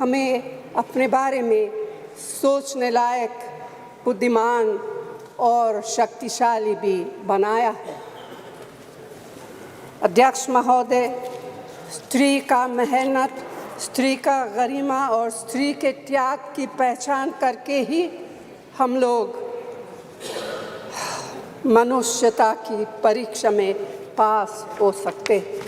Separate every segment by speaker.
Speaker 1: हमें अपने बारे में सोचने लायक, बुद्धिमान और शक्तिशाली भी बनाया है। अध्यक्ष महोदय, स्त्री का मेहनत, स्त्री का गरिमा और स्त्री के त्याग की पहचान करके ही हम लोग मनुष्यता की परीक्षा में पास हो सकते हैं।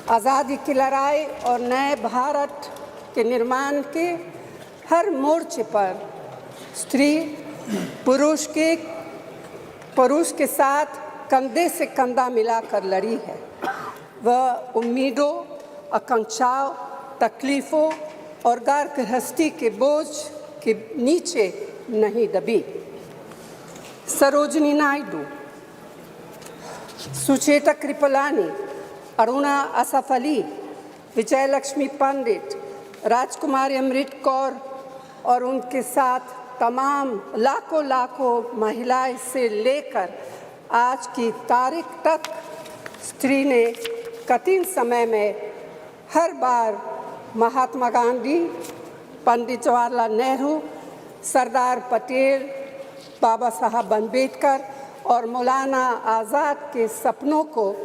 Speaker 1: आज़ादी की लड़ाई और नए भारत के निर्माण के हर मोर्चे पर स्त्री पुरुष के साथ कंधे से कंधा मिलाकर लड़ी है। वह उम्मीदों, आकांक्षाओं, तकलीफ़ों और घर गृहस्थी के बोझ के नीचे नहीं दबी। सरोजिनी नायडू, सुचेता कृपलानी, अरुणा असफ अली, विजयलक्ष्मी पंडित, राजकुमारी अमृत कौर और उनके साथ तमाम लाखों महिलाएं से लेकर आज की तारीख तक स्त्री ने कठिन समय में हर बार महात्मा गांधी, पंडित जवाहरलाल नेहरू, सरदार पटेल, बाबा साहब अम्बेडकर और मौलाना आज़ाद के सपनों को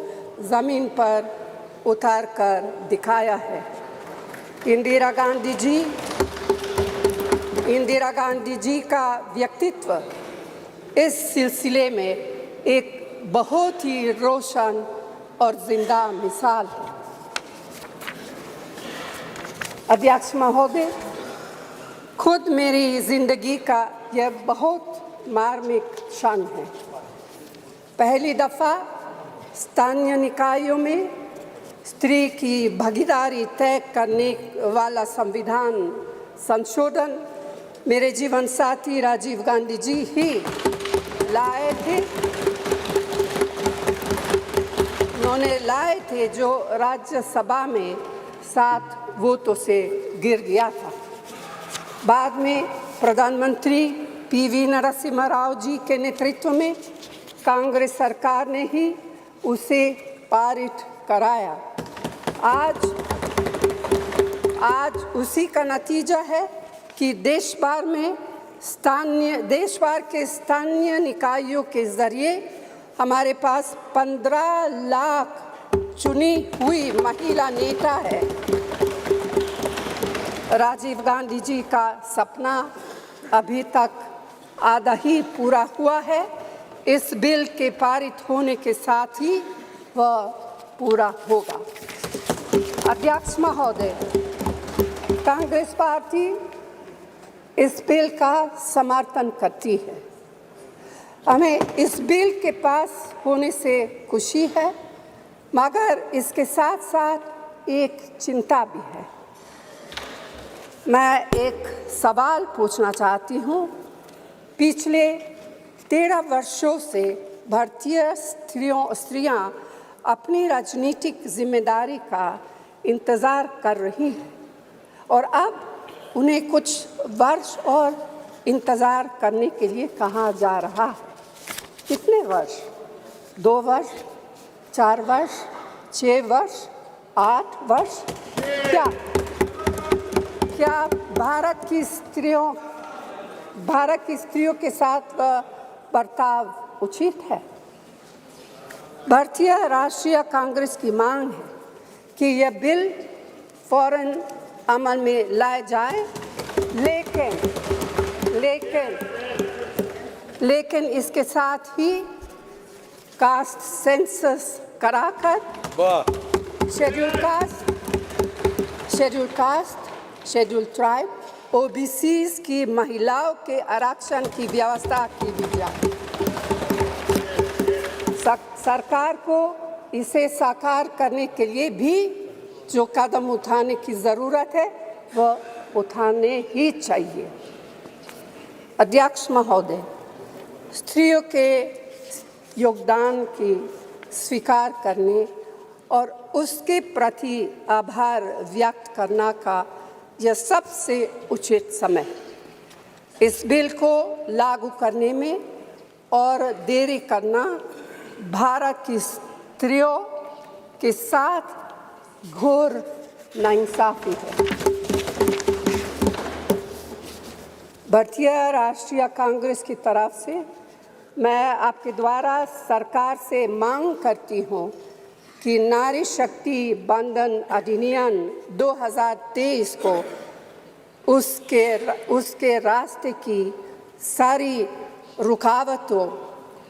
Speaker 1: ज़मीन पर उतार कर दिखाया है। इंदिरा गांधी जी का व्यक्तित्व इस सिलसिले में एक बहुत ही रोशन और जिंदा मिसाल है। अध्यक्ष महोदय, खुद मेरी जिंदगी का यह बहुत मार्मिक क्षण है। पहली दफ़ा स्थानीय निकायों में स्त्री की भागीदारी तय करने वाला संविधान संशोधन मेरे जीवन साथी राजीव गांधी जी ही लाए थे। उन्होंने लाए थे जो राज्यसभा में 7 वोटों से गिर गया था। बाद में प्रधानमंत्री पीवी नरसिम्हा राव जी के नेतृत्व में कांग्रेस सरकार ने ही उसे पारित कराया। आज उसी का नतीजा है कि देश भर के स्थानीय निकायों के जरिए हमारे पास 15 लाख चुनी हुई महिला नेता है। राजीव गांधी जी का सपना अभी तक आधा ही पूरा हुआ है। इस बिल के पारित होने के साथ ही वह पूरा होगा। अध्यक्ष महोदय, कांग्रेस पार्टी इस बिल का समर्थन करती है। हमें इस बिल के पास होने से खुशी है, मगर इसके साथ साथ एक चिंता भी है। मैं एक सवाल पूछना चाहती हूँ। पिछले 13 वर्षों से भारतीय स्त्रियां अपनी राजनीतिक जिम्मेदारी का इंतज़ार कर रही हैं और अब उन्हें कुछ वर्ष और इंतज़ार करने के लिए कहा जा रहा है। कितने वर्ष? 2 वर्ष, 4 वर्ष, 6 वर्ष, 8 वर्ष? क्या भारत की स्त्रियों के साथ बर्ताव उचित है? भारतीय राष्ट्रीय कांग्रेस की मांग है कि यह बिल फौरन अमल में लाया जाए, लेकिन इसके साथ ही कास्ट सेंसस कराकर शेड्यूल ट्राइब, ओबीसीज की महिलाओं के आरक्षण की व्यवस्था की भी जाए। सरकार को इसे साकार करने के लिए भी जो कदम उठाने की ज़रूरत है वह उठाने ही चाहिए। अध्यक्ष महोदय, स्त्रियों के योगदान की स्वीकार करने और उसके प्रति आभार व्यक्त करना का यह सबसे उचित समय। इस बिल को लागू करने में और देरी करना भारत की स्त्रियों के साथ घोर नाइंसाफी है। भारतीय राष्ट्रीय कांग्रेस की तरफ से मैं आपके द्वारा सरकार से मांग करती हूँ कि नारी शक्ति बंधन अधिनियम 2023 को उसके रास्ते की सारी रुकावटों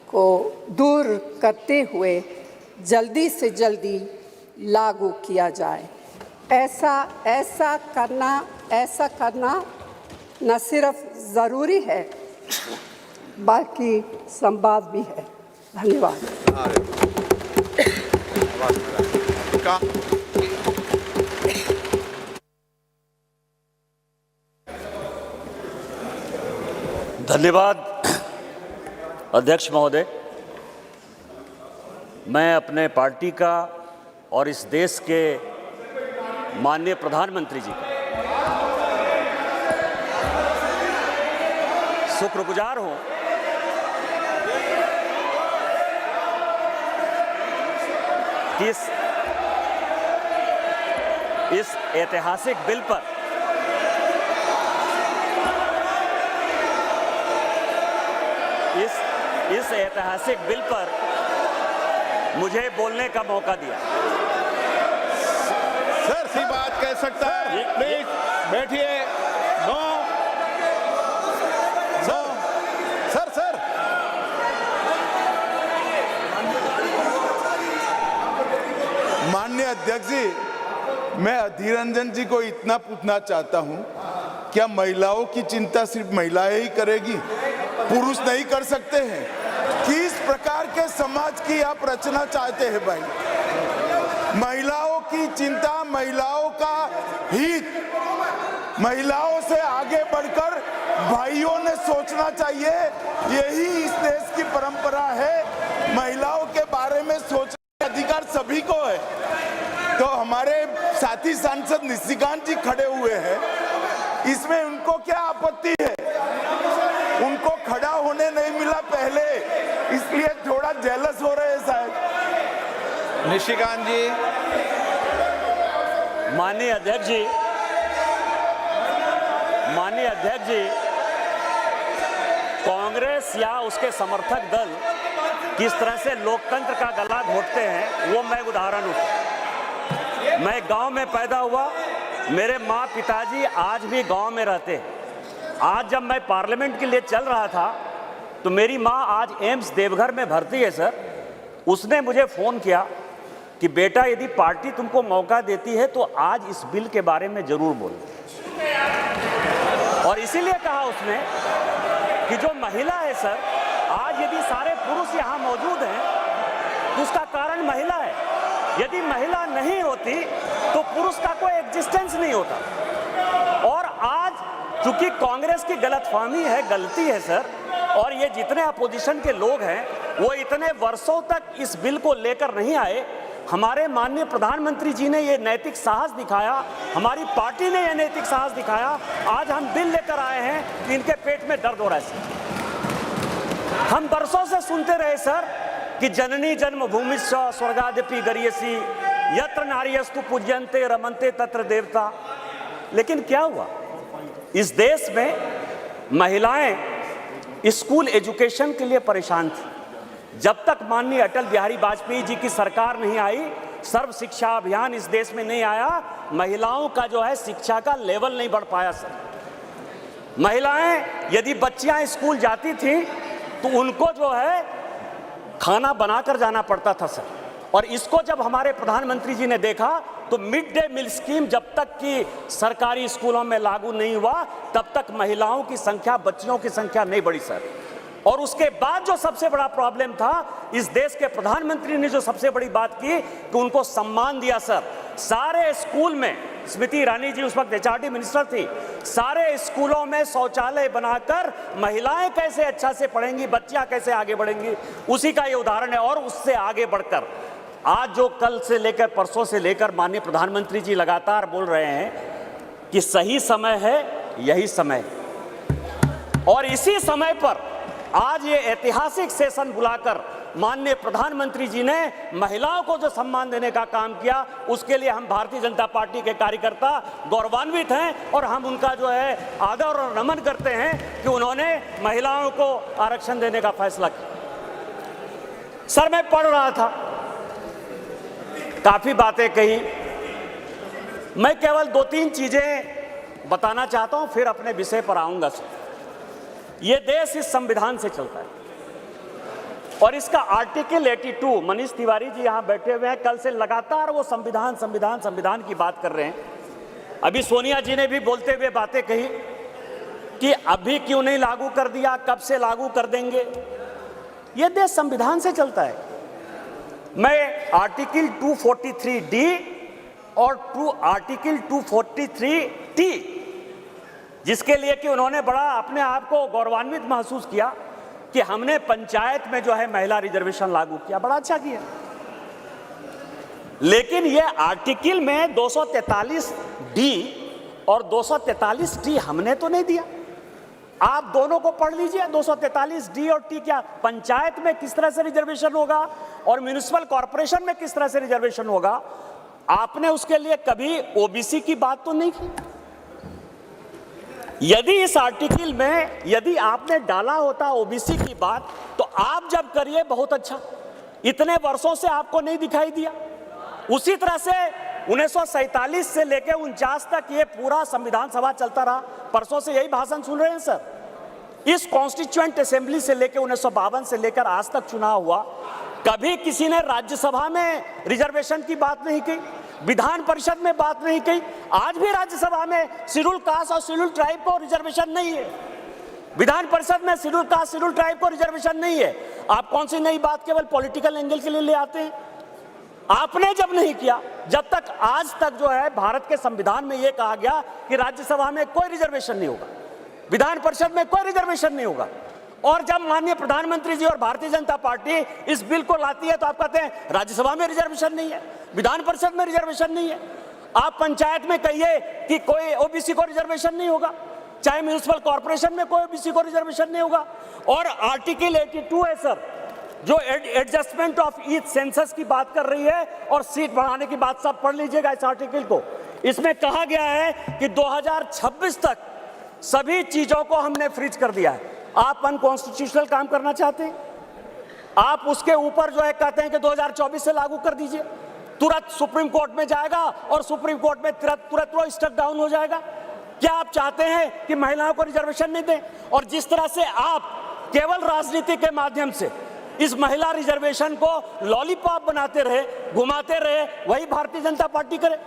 Speaker 1: को दूर करते हुए जल्दी से जल्दी लागू किया जाए। ऐसा करना न सिर्फ ज़रूरी है बल्कि संभव भी है। धन्यवाद।
Speaker 2: धन्यवाद अध्यक्ष महोदय। मैं अपने पार्टी का और इस देश के माननीय प्रधानमंत्री जी का शुक्रगुजार हूं कि इस ऐतिहासिक बिल पर इस ऐतिहासिक बिल पर मुझे बोलने का मौका दिया।
Speaker 3: सर सी बात कह सकता है, प्लीज बैठिए। नो सर माननीय अध्यक्ष जी, मैं अधीर रंजन जी को इतना पूछना चाहता हूं, क्या महिलाओं की चिंता सिर्फ महिलाएं ही करेगी, पुरुष नहीं कर सकते हैं? किस प्रकार के समाज की आप रचना चाहते हैं भाई? महिलाओं की चिंता, महिलाओं का हित, महिलाओं से आगे बढ़कर भाइयों ने सोचना चाहिए। यही इस देश की परंपरा है। महिलाओं के बारे में सोचने का अधिकार सभी को है। तो हमारे साथी सांसद निशिकांत जी खड़े हुए हैं, इसमें उनको क्या आपत्ति है? उनको खड़ा होने नहीं मिला पहले, इसलिए थोड़ा जेलस हो रहे हैं शायद। निशिकांत जी।
Speaker 2: माननीय अध्यक्ष जी, कांग्रेस या उसके समर्थक दल किस तरह से लोकतंत्र का गला घोटते हैं वो मैं उदाहरण हूं। मैं गांव में पैदा हुआ, मेरे माँ पिताजी आज भी गांव में रहते हैं। आज जब मैं पार्लियामेंट के लिए चल रहा था तो मेरी माँ आज एम्स देवघर में भर्ती है सर। उसने मुझे फ़ोन किया कि बेटा यदि पार्टी तुमको मौका देती है तो आज इस बिल के बारे में ज़रूर बोलो। और इसीलिए कहा उसने कि जो महिला है सर, आज यदि सारे पुरुष यहाँ मौजूद हैं तो उसका कारण महिला है। यदि महिला नहीं होती तो पुरुष का कोई एग्जिस्टेंस नहीं होता। और आज चूंकि कांग्रेस की गलतफहमी है, गलती है सर, और ये जितने अपोजिशन के लोग हैं वो इतने वर्षों तक इस बिल को लेकर नहीं आए। हमारे माननीय प्रधानमंत्री जी ने ये नैतिक साहस दिखाया, हमारी पार्टी ने ये नैतिक साहस दिखाया। आज हम बिल लेकर आए हैं कि इनके पेट में दर्द हो रहा है सर। हम बरसों से सुनते रहे सर कि जननी जन्मभूमिश्च स्वर्गादपि गरीयसी यत्र नार्यस्तु पूज्यन्ते रमन्ते तत्र देवता। लेकिन क्या हुआ? इस देश में महिलाएं स्कूल एजुकेशन के लिए परेशान थी। जब तक माननीय अटल बिहारी वाजपेयी जी की सरकार नहीं आई, सर्व शिक्षा अभियान इस देश में नहीं आया, महिलाओं का जो है शिक्षा का लेवल नहीं बढ़ पाया सर। महिलाएं यदि बच्चियां स्कूल जाती थी तो उनको जो है खाना बनाकर जाना पड़ता था सर। और इसको जब हमारे प्रधानमंत्री जी ने देखा तो मिड डे मील स्कीम जब तक कि सरकारी स्कूलों में लागू नहीं हुआ तब तक महिलाओं की संख्या, बच्चियों की संख्या नहीं बढ़ी सर। और उसके बाद जो सबसे बड़ा प्रॉब्लम था, इस देश के प्रधानमंत्री ने जो सबसे बड़ी बात की कि उनको सम्मान दिया सर। सारे स्कूल में, स्मृति ईरानी जी उस वक्त एचआरडी मिनिस्टर थी, सारे स्कूलों में शौचालय बनाकर महिलाएं कैसे अच्छा से पढ़ेंगी, बच्चियां कैसे आगे बढ़ेंगी, उसी का ये उदाहरण है। और उससे आगे बढ़कर आज जो कल से लेकर परसों से लेकर माननीय प्रधानमंत्री जी लगातार बोल रहे हैं कि सही समय है, यही समय है। और इसी समय पर आज ये ऐतिहासिक सेशन बुलाकर माननीय प्रधानमंत्री जी ने महिलाओं को जो सम्मान देने का काम किया, उसके लिए हम भारतीय जनता पार्टी के कार्यकर्ता गौरवान्वित हैं और हम उनका जो है आदर और नमन करते हैं कि उन्होंने महिलाओं को आरक्षण देने का फैसला किया। सर, मैं पढ़ रहा था, काफी बातें कही, मैं केवल 2-3 चीजें बताना चाहता हूं, फिर अपने विषय पर आऊंगा। ये देश इस संविधान से चलता है और इसका आर्टिकल 82, मनीष तिवारी जी यहां बैठे हुए हैं, कल से लगातार वो संविधान संविधान संविधान की बात कर रहे हैं। अभी सोनिया जी ने भी बोलते हुए बातें कही कि अभी क्यों नहीं लागू कर दिया, कब से लागू कर देंगे। ये देश संविधान से चलता है। मैं आर्टिकल 243D और आर्टिकल 243T, जिसके लिए कि उन्होंने बड़ा अपने आप को गौरवान्वित महसूस किया कि हमने पंचायत में जो है महिला रिजर्वेशन लागू किया, बड़ा अच्छा किया। लेकिन ये आर्टिकल में 243D और 243T हमने तो नहीं दिया। आप दोनों को पढ़ लीजिए, 243D और T क्या पंचायत में किस तरह से रिजर्वेशन होगा और म्युनिसिपल कॉर्पोरेशन में किस तरह से रिजर्वेशन होगा। आपने उसके लिए कभी ओबीसी की बात तो नहीं की। यदि इस आर्टिकल में यदि आपने डाला होता ओबीसी की बात, तो आप जब करिए बहुत अच्छा, इतने वर्षों से आपको नहीं दिखाई दिया। उसी तरह से 1947 से लेकर 49 तक ये पूरा संविधान सभा चलता रहा। परसों से यही भाषण सुन रहे हैं सर। इस कॉन्स्टिट्यूएंट असेंबली से लेकर 1952 से लेकर आज तक चुनाव हुआ, कभी किसी ने राज्यसभा में रिजर्वेशन की बात नहीं की, विधान परिषद में बात नहीं की। आज भी राज्यसभा में शेड्यूल कास्ट और शेड्यूल ट्राइब को रिजर्वेशन नहीं है, विधान परिषद में शेड्यूल कास्ट शेड्यूल ट्राइब को रिजर्वेशन नहीं है। आप कौन सी नई बात केवल पॉलिटिकल एंगल के लिए ले आते हैं। आपने जब नहीं किया, जब तक आज तक जो है भारत के संविधान में यह कहा गया कि राज्यसभा में कोई रिजर्वेशन नहीं होगा, विधान परिषद में कोई रिजर्वेशन नहीं होगा, और जब माननीय प्रधानमंत्री जी और भारतीय जनता पार्टी इस बिल को लाती है तो आप कहते हैं राज्यसभा में रिजर्वेशन नहीं है, विधान परिषद में रिजर्वेशन नहीं है। आप पंचायत में कहिए कि कोई ओबीसी को रिजर्वेशन नहीं होगा, चाहे म्युनिसिपल कॉर्पोरेशन में कोई ओबीसी को रिजर्वेशन नहीं होगा। और आर्टिकल 82 है सर, जो एडजस्टमेंट ऑफ ईच सेंसस की बात कर रही है और सीट बढ़ाने की बात, सब पढ़ लीजिएगा इस आर्टिकल को। इसमें कहा गया है कि 2026 तक सभी चीजों को हमने फ्रीज कर दिया है। आप अनकॉन्स्टिट्यूशनल काम करना चाहते हैं, आप उसके ऊपर जो है कहते हैं कि 2024 से लागू कर दीजिए, तुरंत सुप्रीम कोर्ट में जाएगा और सुप्रीम कोर्ट में तुरंत वो स्टक डाउन हो जाएगा। क्या आप चाहते हैं कि महिलाओं को रिजर्वेशन नहीं दें? और जिस तरह से आप केवल राजनीति के माध्यम से इस महिला रिजर्वेशन को लॉलीपॉप बनाते रहे, घुमाते रहे, वही भारतीय जनता पार्टी करे।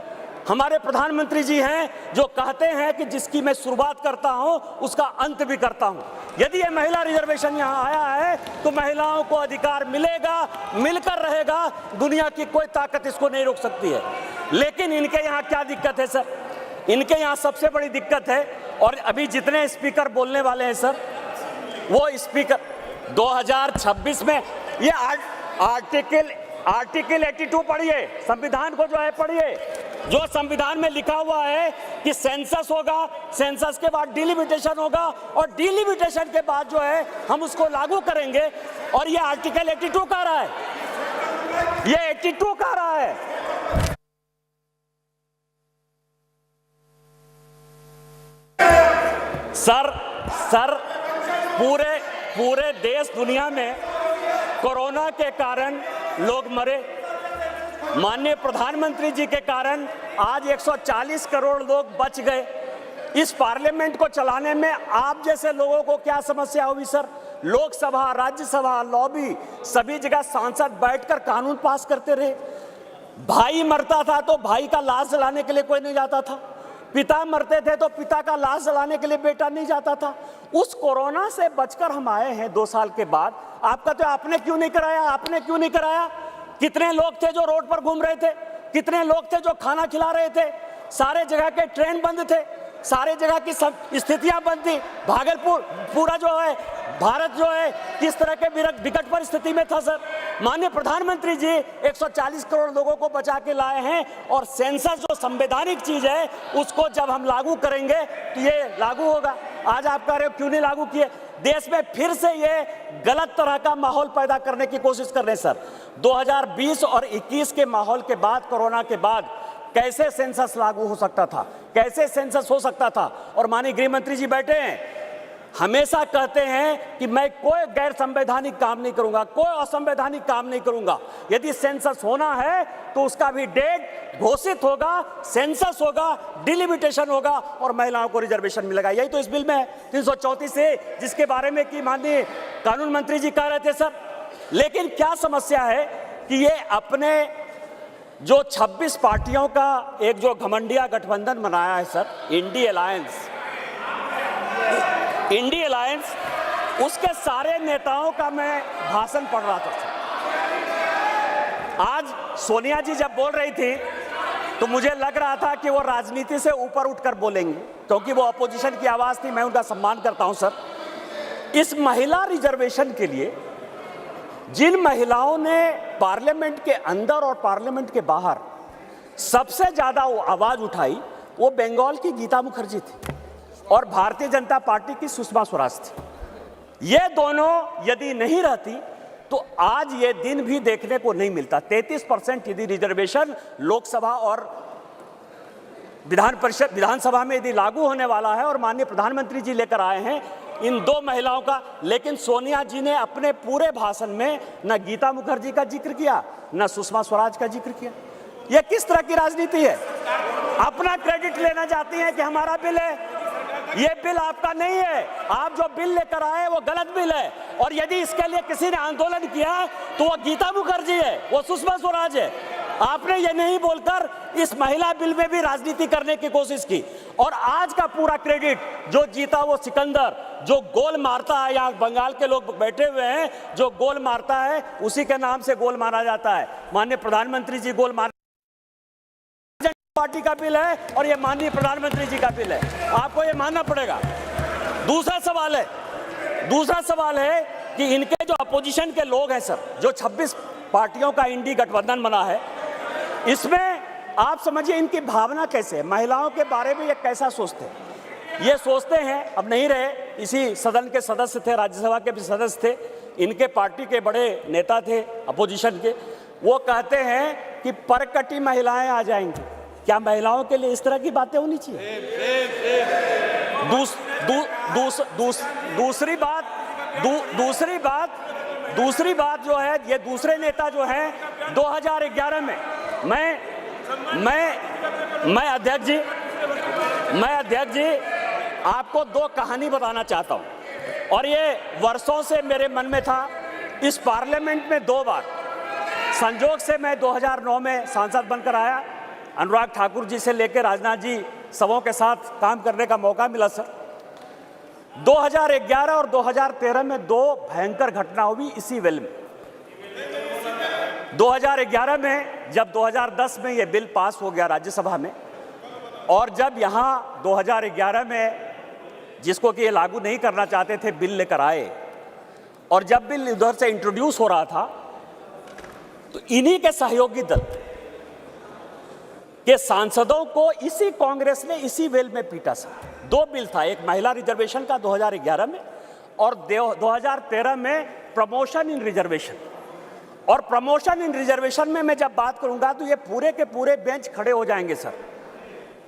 Speaker 2: हमारे प्रधानमंत्री जी हैं जो कहते हैं कि जिसकी मैं शुरुआत करता हूं उसका अंत भी करता हूं। यदि ये महिला रिजर्वेशन यहां आया है तो महिलाओं को अधिकार मिलेगा, मिलकर रहेगा, दुनिया की कोई ताकत इसको नहीं रोक सकती है। लेकिन इनके यहाँ क्या दिक्कत है सर? इनके यहाँ सबसे बड़ी दिक्कत है, और अभी जितने स्पीकर बोलने वाले हैं सर, वो स्पीकर 2026 में ये आर्टिकल 82 पढ़िए, संविधान को जो है पढ़िए, जो संविधान में लिखा हुआ है कि सेंसस होगा, सेंसस के बाद डिलिमिटेशन होगा, और डिलिमिटेशन के बाद जो है हम उसको लागू करेंगे। और ये आर्टिकल 82 कह रहा है, ये 82 कह रहा है। सर पूरे देश दुनिया में कोरोना के कारण लोग मरे, माननीय प्रधानमंत्री जी के कारण आज 140 करोड़ लोग बच गए। इस पार्लियामेंट को चलाने में आप जैसे लोगों को क्या समस्या होगी सर? लोकसभा, राज्यसभा, लॉबी, सभी जगह सांसद बैठकर कानून पास करते रहे। भाई मरता था तो भाई का लाश जलाने के लिए कोई नहीं जाता था, पिता मरते थे तो पिता का लाश जलाने के लिए बेटा नहीं जाता था। उस कोरोना से बचकर हम आए हैं 2 साल के बाद। आपका तो आपने क्यों नहीं कराया, आपने क्यों नहीं कराया? कितने लोग थे जो रोड पर घूम रहे थे, कितने लोग थे जो खाना खिला रहे थे, सारे जगह के ट्रेन बंद थे, सारे जगह की सब स्थितियां बंद थी। भागलपुर पूरा जो है भारत जो है किस तरह के विकट परिस्थिति में था सर। माननीय प्रधानमंत्री जी 140 करोड़ लोगों को बचा के लाए हैं, और सेंसस जो संवैधानिक चीज है उसको जब हम लागू करेंगे तो ये लागू होगा। आज आप कह रहे हो क्यों नहीं लागू किए? देश में फिर से ये गलत तरह का माहौल पैदा करने की कोशिश कर रहे हैं सर। 2020 और 21 के माहौल के बाद, कोरोना के बाद कैसे सेंसस लागू हो सकता था, कैसे सेंसस हो सकता था? और माननीय गृह मंत्री जी बैठे हैं, हमेशा कहते हैं कि मैं कोई गैर संवैधानिक काम नहीं करूंगा, कोई असंवैधानिक काम नहीं करूंगा। यदि सेंसस होना है तो उसका भी डेट घोषित होगा, सेंसस होगा, डिलिमिटेशन होगा और महिलाओं को रिजर्वेशन मिलेगा। यही तो इस बिल में है 334 से, जिसके बारे में कि माननीय कानून मंत्री जी कह रहे थे सर। लेकिन क्या समस्या है कि ये अपने जो 26 पार्टियों का एक जो घमंडिया गठबंधन बनाया है सर, इंडी अलायंस, उसके सारे नेताओं का मैं भाषण पढ़ रहा था सर। आज सोनिया जी जब बोल रही थी तो मुझे लग रहा था कि वो राजनीति से ऊपर उठकर बोलेंगी, क्योंकि वो अपोजिशन की आवाज थी। मैं उनका सम्मान करता हूं सर। इस महिला रिजर्वेशन के लिए जिन महिलाओं ने पार्लियामेंट के अंदर और पार्लियामेंट के बाहर सबसे ज्यादा आवाज उठाई, वो बंगाल की गीता मुखर्जी थी और भारतीय जनता पार्टी की सुषमा स्वराज थी। ये दोनों यदि नहीं रहती तो आज ये दिन भी देखने को नहीं मिलता। 33% यदि रिजर्वेशन लोकसभा और विधानसभा में यदि लागू होने वाला है और माननीय प्रधानमंत्री जी लेकर आए हैं इन दो महिलाओं का, लेकिन सोनिया जी ने अपने पूरे भाषण में न गीता मुखर्जी का जिक्र किया, न सुषमा स्वराज का जिक्र किया। यह किस तरह की राजनीति है? अपना क्रेडिट लेना चाहती हैं कि हमारा बिल है। ये बिल आपका नहीं है, आप जो बिल लेकर आए वो गलत बिल है। और यदि इसके लिए किसी ने आंदोलन किया तो वो गीता मुखर्जी है, वो सुषमा स्वराज है। आपने ये नहीं बोलकर इस महिला बिल में भी राजनीति करने की कोशिश की। और आज का पूरा क्रेडिट जो जीता वो सिकंदर, जो गोल मारता है, यहाँ बंगाल के लोग बैठे हुए हैं, जो गोल मारता है उसी के नाम से गोल मारा जाता है। माननीय प्रधानमंत्री जी गोल मार पार्टी का बिल है और ये माननीय प्रधानमंत्री जी का बिल है, आपको ये मानना पड़ेगा। दूसरा सवाल है कि इनके जो अपोजिशन के लोग हैं सर, जो 26 पार्टियों का इंडी गठबंधन बना है, इसमें आप समझिए इनकी भावना कैसे है, महिलाओं के बारे में ये कैसा सोचते हैं। ये सोचते हैं, अब नहीं रहे, इसी सदन के सदस्य थे, राज्यसभा के भी सदस्य थे, इनके पार्टी के बड़े नेता थे अपोजिशन के, वो कहते हैं कि परकटी महिलाएं आ जाएंगी। क्या महिलाओं के लिए इस तरह की बातें होनी चाहिए? दूसरी बात जो है, ये दूसरे नेता जो हैं 2011 में मैं अध्यक्ष जी आपको दो कहानी बताना चाहता हूं और ये वर्षों से मेरे मन में था। इस पार्लियामेंट में 2 बार संजोग से मैं 2009 में सांसद बनकर आया, अनुराग ठाकुर जी से लेकर राजनाथ जी सबों के साथ काम करने का मौका मिला सर। 2011 और 2013 में 2 भयंकर घटना हुई इसी वेल में। 2011 में जब 2010 में ये बिल पास हो गया राज्यसभा में, और जब यहाँ 2011 में जिसको कि ये लागू नहीं करना चाहते थे बिल लेकर आए, और जब बिल उधर से इंट्रोड्यूस हो रहा था तो इन्हीं के सहयोगी दल के सांसदों को इसी कांग्रेस ने इसी वेल में पीटा सर। 2 बिल था, एक महिला रिजर्वेशन का 2011 में और 2013 में प्रमोशन इन रिजर्वेशन। और प्रमोशन इन रिजर्वेशन में मैं जब बात करूंगा तो ये पूरे के पूरे बेंच खड़े हो जाएंगे सर।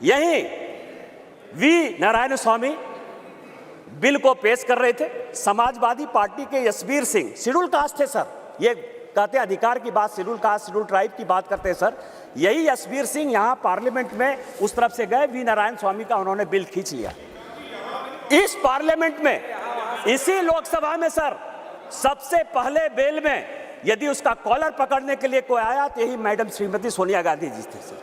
Speaker 2: यही वी नारायण स्वामी बिल को पेश कर रहे थे, समाजवादी पार्टी के यशवीर सिंह, शेड्यूल कास्ट थे सर, ये कहते अधिकार की बात, शेड्यूल कास्ट शेड्यूल ट्राइब की बात करते हैं सर। यही यशवीर सिंह यहाँ पार्लियामेंट में उस तरफ से गए, वी नारायण स्वामी का उन्होंने बिल खींच लिया। इस पार्लियामेंट में, इसी लोकसभा में सर, सबसे पहले बिल में यदि उसका कॉलर पकड़ने के लिए कोई आया तो यही मैडम श्रीमती सोनिया गांधी जी थे सर।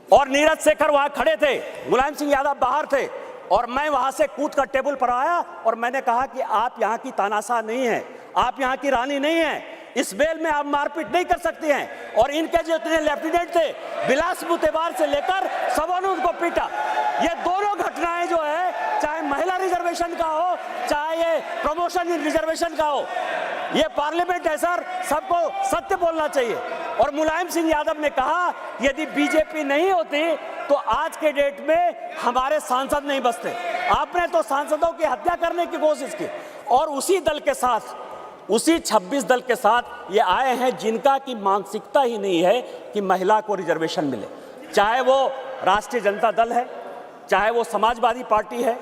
Speaker 2: और नीरज शेखर वहां खड़े थे, मुलायम सिंह यादव बाहर थे, और मैं वहां से कूद कर टेबल पर आया और मैंने कहा कि आप यहाँ की तानाशाह नहीं है, आप यहाँ की रानी नहीं है, इस बेल में आप मारपीट नहीं कर सकती हैं। और इनके जो इतने लेफ्टिनेंट थे, बिलास बुतेवार से लेकर सबों ने उनको पीटा। ये दोनों घटनाएं जो है, चाहे महिला रिजर्वेशन का हो, चाहे ये प्रमोशन इन रिजर्वेशन का हो, ये पार्लियामेंट है सर, सबको सत्य बोलना चाहिए। और मुलायम सिंह यादव ने कहा यदि बीजेपी नहीं होती तो आज के डेट में हमारे सांसद नहीं बचते। आपने तो सांसदों की हत्या करने की कोशिश की। और उसी दल के साथ, उसी 26 दल के साथ ये आए हैं जिनका की मानसिकता ही नहीं है कि महिला को रिजर्वेशन मिले। चाहे वो राष्ट्रीय जनता दल है, चाहे वो समाजवादी पार्टी है,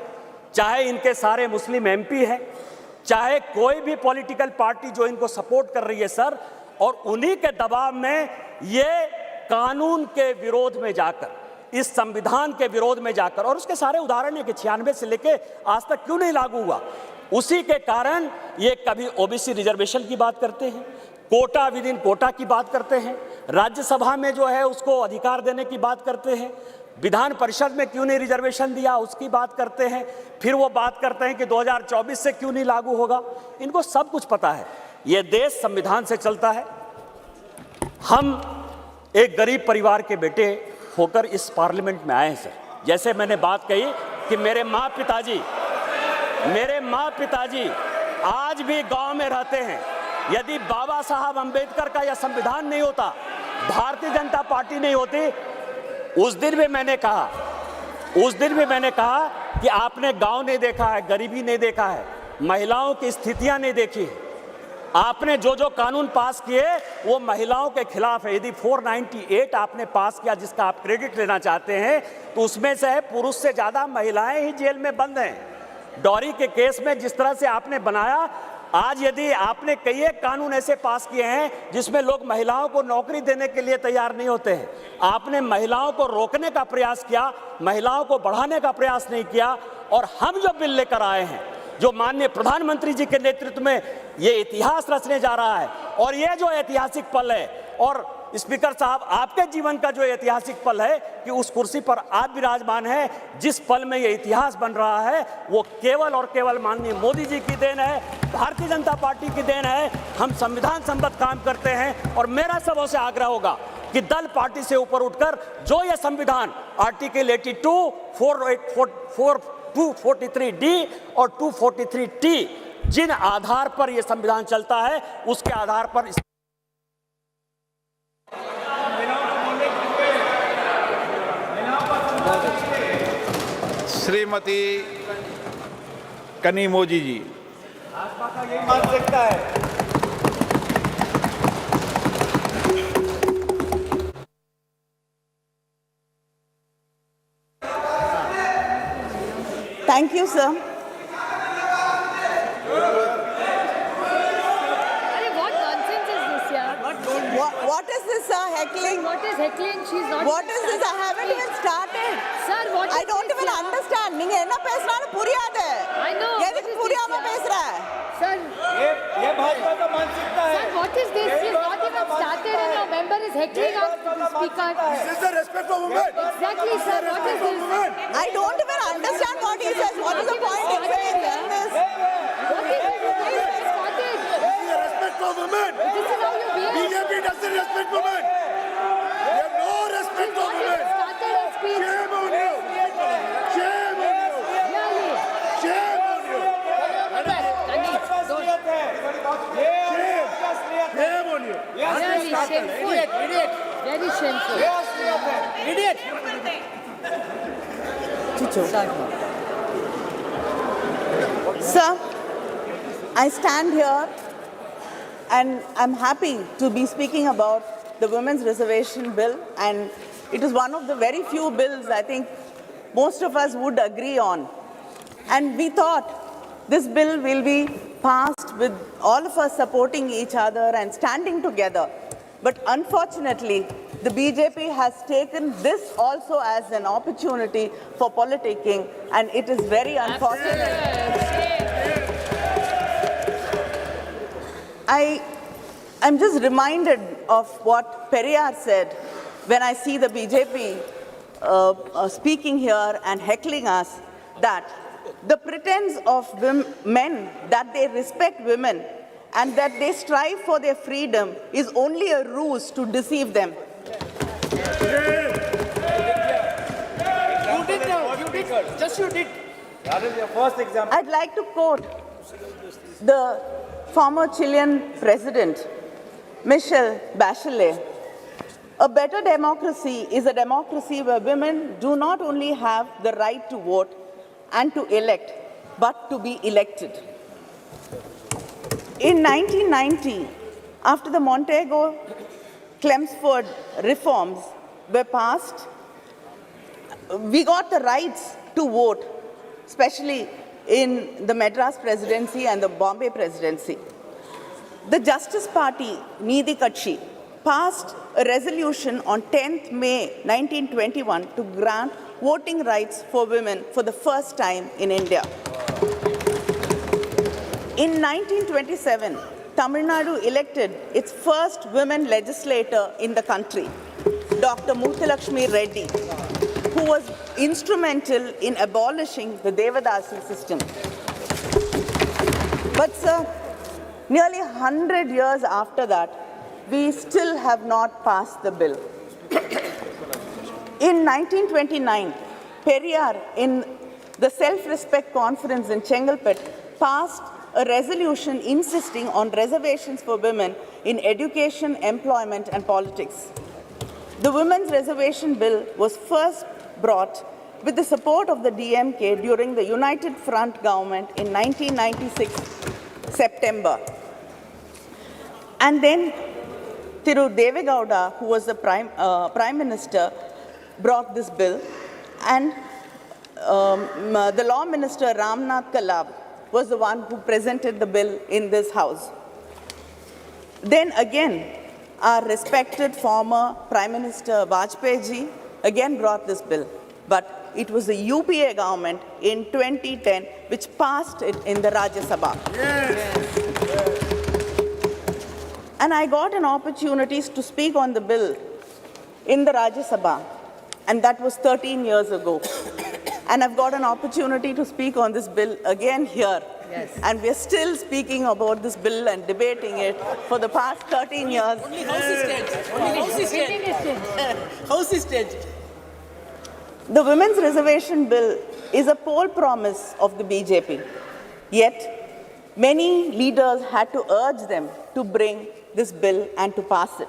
Speaker 2: चाहे इनके सारे मुस्लिम एमपी हैं, चाहे कोई भी पॉलिटिकल पार्टी जो इनको सपोर्ट कर रही है सर, और उन्हीं के दबाव में ये कानून के विरोध में जाकर, इस संविधान के विरोध में जाकर, और उसके सारे उदाहरण है कि 96 से लेके आज तक क्यों नहीं लागू हुआ, उसी के कारण ये कभी ओबीसी रिजर्वेशन की बात करते हैं, कोटा विद इन कोटा की बात करते हैं, राज्यसभा में जो है उसको अधिकार देने की बात करते हैं, विधान परिषद में क्यों नहीं रिजर्वेशन दिया उसकी बात करते हैं, फिर वो बात करते हैं कि 2024 से क्यों नहीं लागू होगा। इनको सब कुछ पता है, ये देश संविधान से चलता है। हम एक गरीब परिवार के बेटे होकर इस पार्लियामेंट में आए हैं सर। जैसे मैंने बात कही कि मेरे माँ पिताजी आज भी गांव में रहते हैं। यदि बाबा साहब अंबेडकर का यह संविधान नहीं होता, भारतीय जनता पार्टी नहीं होती, उस दिन भी मैंने कहा कि आपने गांव नहीं देखा है, गरीबी नहीं देखा है, महिलाओं की स्थितियां नहीं देखी है। आपने जो जो कानून पास किए वो महिलाओं के खिलाफ है। यदि 498 आपने पास किया जिसका आप क्रेडिट लेना चाहते हैं, तो उसमें से है पुरुष से ज्यादा महिलाएं ही जेल में बंद हैं। डॉरी के केस में जिस तरह से आपने बनाया, आज यदि आपने कई एक कानून ऐसे पास किए हैं जिसमें लोग महिलाओं को नौकरी देने के लिए तैयार नहीं होते हैं, आपने महिलाओं को रोकने का प्रयास किया, महिलाओं को बढ़ाने का प्रयास नहीं किया। और हम जो बिल लेकर आए हैं, जो माननीय प्रधानमंत्री जी के नेतृत्व में ये इतिहास रचने जा रहा है, और ये जो ऐतिहासिक पल है, और स्पीकर साहब आपके जीवन का जो ऐतिहासिक पल है कि उस कुर्सी पर आप विराजमान हैं, जिस पल में ये इतिहास बन रहा है वो केवल और केवल माननीय मोदी जी की देन है, भारतीय जनता पार्टी की देन है। हम संविधान सम्मत काम करते हैं, और मेरा सबों से आग्रह होगा कि दल पार्टी से ऊपर उठकर जो ये संविधान आर्टिकल 82, 243D और 243T जिन आधार पर यह संविधान चलता है, उसके आधार पर
Speaker 4: श्रीमती कनिमोझी जी।
Speaker 2: भाजपा का यही मान सकता है।
Speaker 5: Thank you, sir.
Speaker 6: What nonsense is this, yeah?
Speaker 5: What is this, sir? Heckling?
Speaker 6: What is heckling? She's not.
Speaker 5: What is this? I haven't even started.
Speaker 6: Sir, what is
Speaker 5: I don't
Speaker 6: this,
Speaker 5: even
Speaker 6: yeah?
Speaker 5: understand. நீங்க என்ன பேசுறான்னு புரியாது.
Speaker 6: I know.
Speaker 5: எதுக்கு புரியாம பேசுற?
Speaker 6: Sir.
Speaker 7: ये भाजपा का मानसिकता है।
Speaker 6: Sir, what is this? She's not even started and your member is heckling us to the speaker.
Speaker 7: This is the respect for women.
Speaker 6: Exactly, sir. What is this?
Speaker 5: I don't even understand what he says. What is the point in saying this?
Speaker 6: What is this? Why is this started?
Speaker 7: This is the respect for women.
Speaker 6: This is how you behave.
Speaker 7: BJP doesn't respect women. They have no respect for
Speaker 6: What is
Speaker 7: women.
Speaker 6: this started and speech?
Speaker 7: Shame on you. Shame on you.
Speaker 6: Really?
Speaker 7: Shame on you. Shame on you.
Speaker 6: Really shameful. Very shameful.
Speaker 7: Idiot.
Speaker 5: Sir, I stand here and I'm happy to be speaking about the Women's Reservation Bill, and it is one of the very few bills I think most of us would agree on. And we thought this bill will be passed with all of us supporting each other and standing together. But unfortunately, the BJP has taken this also as an opportunity for politicking, and it is very unfortunate. I'm just reminded of what Periyar said when I see the BJP speaking here and heckling us, that the pretense of men that they respect women and that they strive for their freedom is only a ruse to deceive them.
Speaker 7: You did. Just you did. That is your first example.
Speaker 5: I'd like to quote the former Chilean president, Michelle Bachelet. A better democracy is a democracy where women do not only have the right to vote and to elect, but to be elected. In 1990, after the Montego-Chelmsford reforms were passed, we got the rights to vote, especially in the Madras presidency and the Bombay presidency. The Justice Party, Needhi Katchi, passed a resolution on 10th May 1921 to grant voting rights for women for the first time in India. In 1927, Tamil Nadu elected its first women legislator in the country, Dr. Muthulakshmi Reddy, who was instrumental in abolishing the Devadasi system. But sir, nearly 100 years after that, we still have not passed the bill. In 1929, Periyar, in the Self-Respect Conference in Chengalpet, passed a resolution insisting on reservations for women in education, employment, and politics. The Women's Reservation Bill was first brought with the support of the DMK during the United Front government in 1996, September. And then Thiru Devegowda, who was the Prime Minister, brought this bill, and the Law Minister Ramnath Kalab was the one who presented the bill in this House. Then again, our respected former Prime Minister Vajpayee ji again brought this bill, but it was the UPA government in 2010 which passed it in the Rajya Sabha. Yes. And I got an opportunity to speak on the bill in the Rajya Sabha, and that was 13 years ago. And I've got an opportunity to speak on this bill again here. Yes. And we're still speaking about this bill and debating it for the past 13 years.
Speaker 4: Only House is dead. Only House is dead. House is dead.
Speaker 5: The Women's Reservation Bill is a poll promise of the BJP. Yet, many leaders had to urge them to bring this bill and to pass it.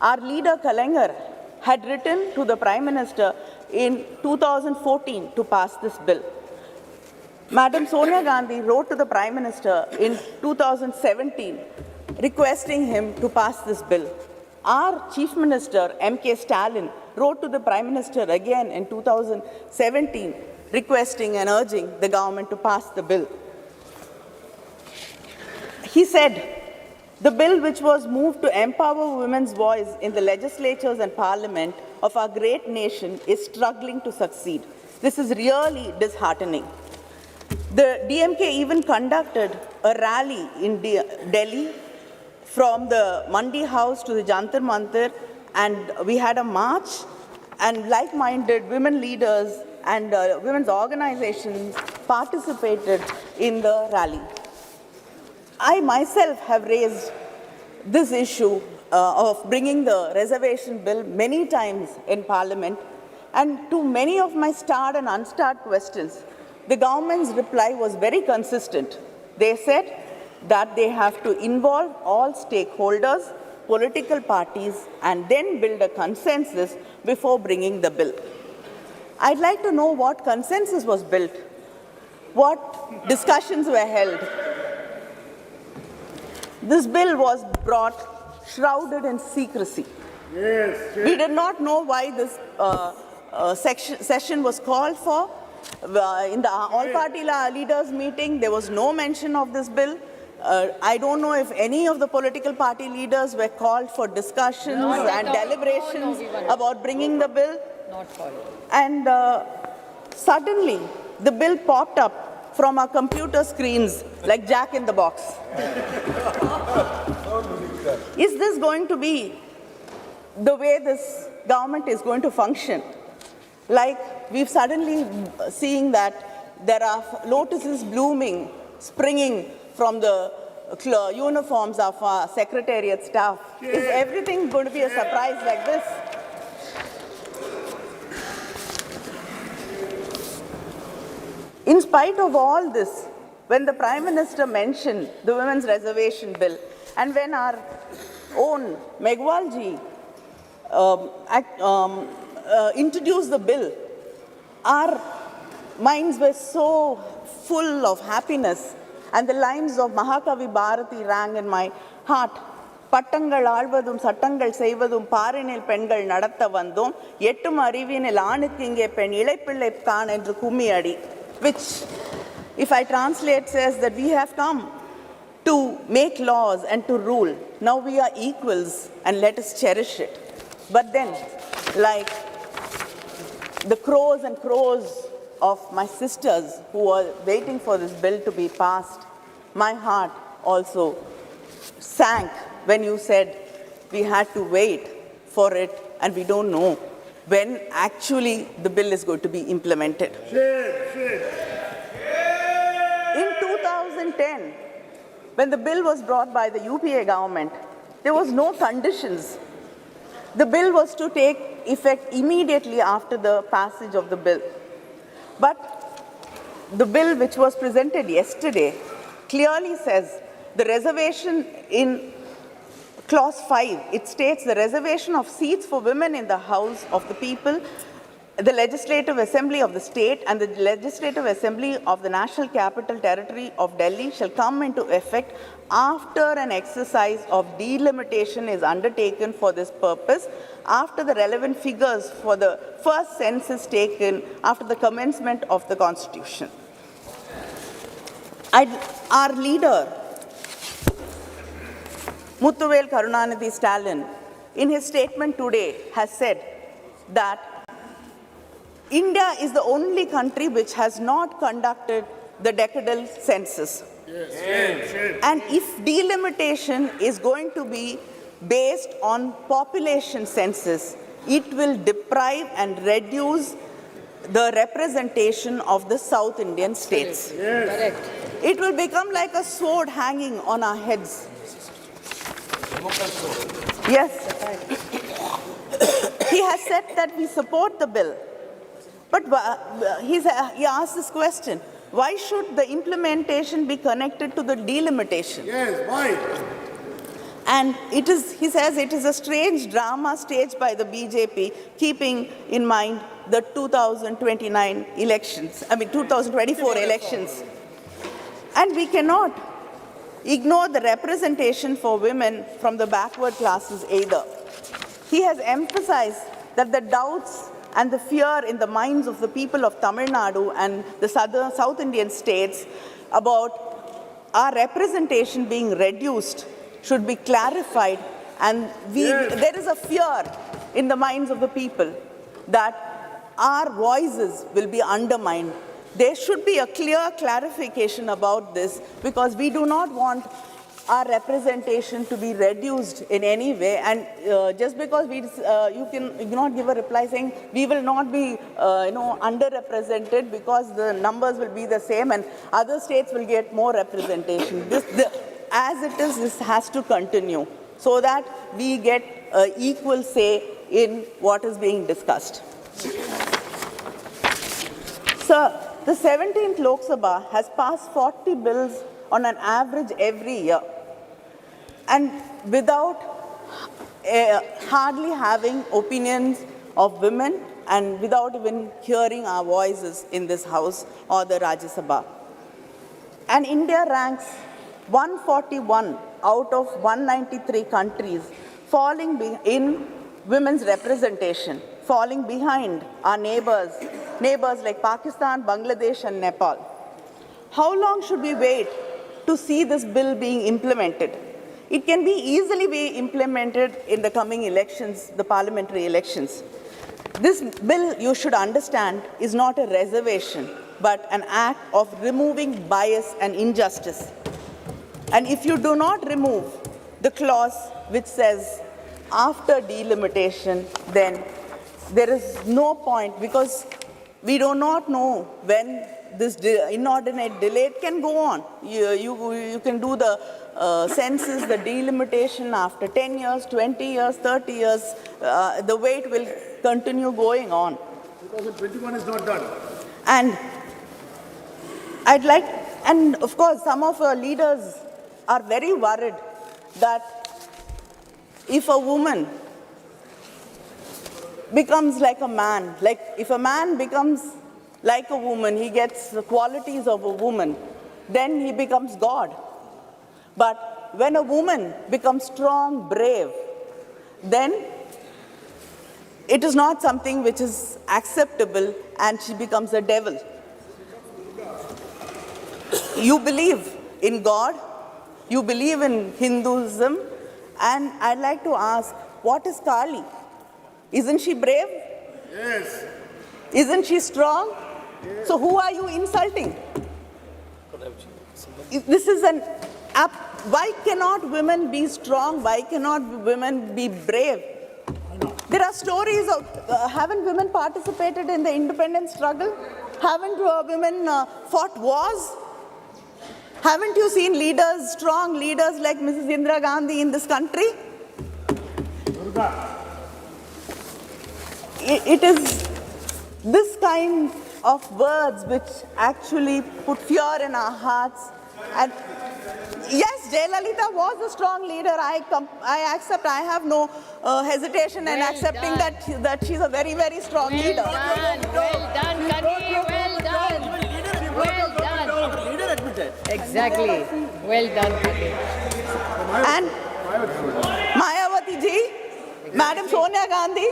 Speaker 5: Our leader, Kalaignar, had written to the Prime Minister in 2014 to pass this bill. Madam Sonia Gandhi wrote to the Prime Minister in 2017 requesting him to pass this bill. Our Chief Minister, M.K. Stalin, wrote to the Prime Minister again in 2017 requesting and urging the government to pass the bill. He said, the bill which was moved to empower women's voice in the legislatures and parliament of our great nation is struggling to succeed. This is really disheartening. The DMK even conducted a rally in Delhi from the Mandi House to the Jantar Mantar, and we had a march, and like-minded women leaders and women's organizations participated in the rally. I myself have raised this issue of bringing the reservation bill many times in Parliament, and to many of my starred and unstarred questions, the government's reply was very consistent. They said that they have to involve all stakeholders, political parties, and then build a consensus before bringing the bill. I'd like to know what consensus was built, what discussions were held. This bill was brought shrouded in secrecy. Yes, yes. We did not know why this session was called for. In the all-party leaders meeting, there was no mention of this bill. I don't know if any of the political party leaders were called for discussions and deliberations about bringing the bill.
Speaker 6: Not called.
Speaker 5: And suddenly, the bill popped up from our computer screens like Jack in the Box. Is this going to be the way this government is going to function? Like we've suddenly seeing that there are lotuses blooming, springing from the uniforms of our secretariat staff. Is everything going to be a surprise like this? In spite of all this, when the Prime Minister mentioned the Women's Reservation Bill, and when our own Meghwal ji introduced the bill, our minds were so full of happiness, and the lines of Mahakavi Bharati rang in my heart. பட்டங்கள் ஆழ்வதும் சட்டங்கள் செய்வதும் பாரினில் பெண்கள் நடத்த வந்தோம் எட்டும் அறிவினில் ஆணுக்கு இங்கே பெண் இளைப்பிள்ளை கான் என்று கும்மி அடி, which if I translate says that we have come to make laws and to rule. Now we are equals and let us cherish it. But then, like the crows and crows of my sisters who were waiting for this bill to be passed, my heart also sank when you said we had to wait for it and we don't know when actually the bill is going to be implemented. In 2010, when the bill was brought by the UPA government, there was no conditions. The bill was to take effect immediately after the passage of the bill. But the bill which was presented yesterday clearly says the reservation in Clause 5, it states the reservation of seats for women in the House of the People, the Legislative Assembly of the state and the Legislative Assembly of the National Capital Territory of Delhi shall come into effect after an exercise of delimitation is undertaken for this purpose, after the relevant figures for the first census taken after the commencement of the Constitution. Our leader, Muthuvel Karunanidhi Stalin, in his statement today has said that India is the only country which has not conducted the decadal census. And if delimitation is going to be based on population census, it will deprive and reduce the representation of the South Indian states.
Speaker 6: Correct.
Speaker 5: It will become like a sword hanging on our heads. Yes. He has said that we support the bill. But he asked this question, why should the implementation be connected to the delimitation?
Speaker 7: Yes, why?
Speaker 5: And he says it is a strange drama staged by the BJP, keeping in mind the 2024 elections. And we cannot ignore the representation for women from the backward classes either. He has emphasized that the doubts and the fear in the minds of the people of Tamil Nadu and the South Indian states about our representation being reduced should be clarified, and there is a fear in the minds of the people that our voices will be undermined. There should be a clear clarification about this, because we do not want our representation to be reduced in any way. And just because you cannot give a reply saying we will not be underrepresented because the numbers will be the same and other states will get more representation. As it is, this has to continue so that we get equal say in what is being discussed. Sir, the 17th Lok Sabha has passed 40 bills on an average every year, and without hardly having opinions of women and without even hearing our voices in this House or the Rajya Sabha. And India ranks 141 out of 193 countries, falling in women's representation, falling behind our neighbors like Pakistan, Bangladesh and Nepal. How long should we wait to see this bill being implemented? It can be easily be implemented in the coming elections, the parliamentary elections. This bill, you should understand, is not a reservation, but an act of removing bias and injustice. And if you do not remove the clause which says after delimitation, then there is no point, because we do not know when this inordinate delay can go on. You can do the census, the delimitation after 10 years, 20 years, 30 years. The wait will continue going on.
Speaker 7: 2021 is not done.
Speaker 5: And of course, some of our leaders are very worried that if a woman becomes like a man, like if a man becomes like a woman, he gets the qualities of a woman, then he becomes God. But when a woman becomes strong, brave, then it is not something which is acceptable and she becomes a devil. You believe in God, you believe in Hinduism, and I'd like to ask, what is Kali? Isn't she brave?
Speaker 7: Yes.
Speaker 5: Isn't she strong? Yes. So who are you insulting? This is an app. Why cannot women be strong? Why cannot women be brave? There are stories of, haven't women participated in the independence struggle? Haven't women fought wars? Haven't you seen leaders, strong leaders like Mrs. Indira Gandhi in this country? It is this kind of words which actually put fear in our hearts. And yes, Jayalalitha was a strong leader. I accept. I have no hesitation in accepting that she's a very, very strong leader.
Speaker 6: Well done, Kani, well done. Well done.
Speaker 4: Leader admitted.
Speaker 6: Exactly. Well done, Kani.
Speaker 5: And Mayawati ji, Madam Sonia Gandhi.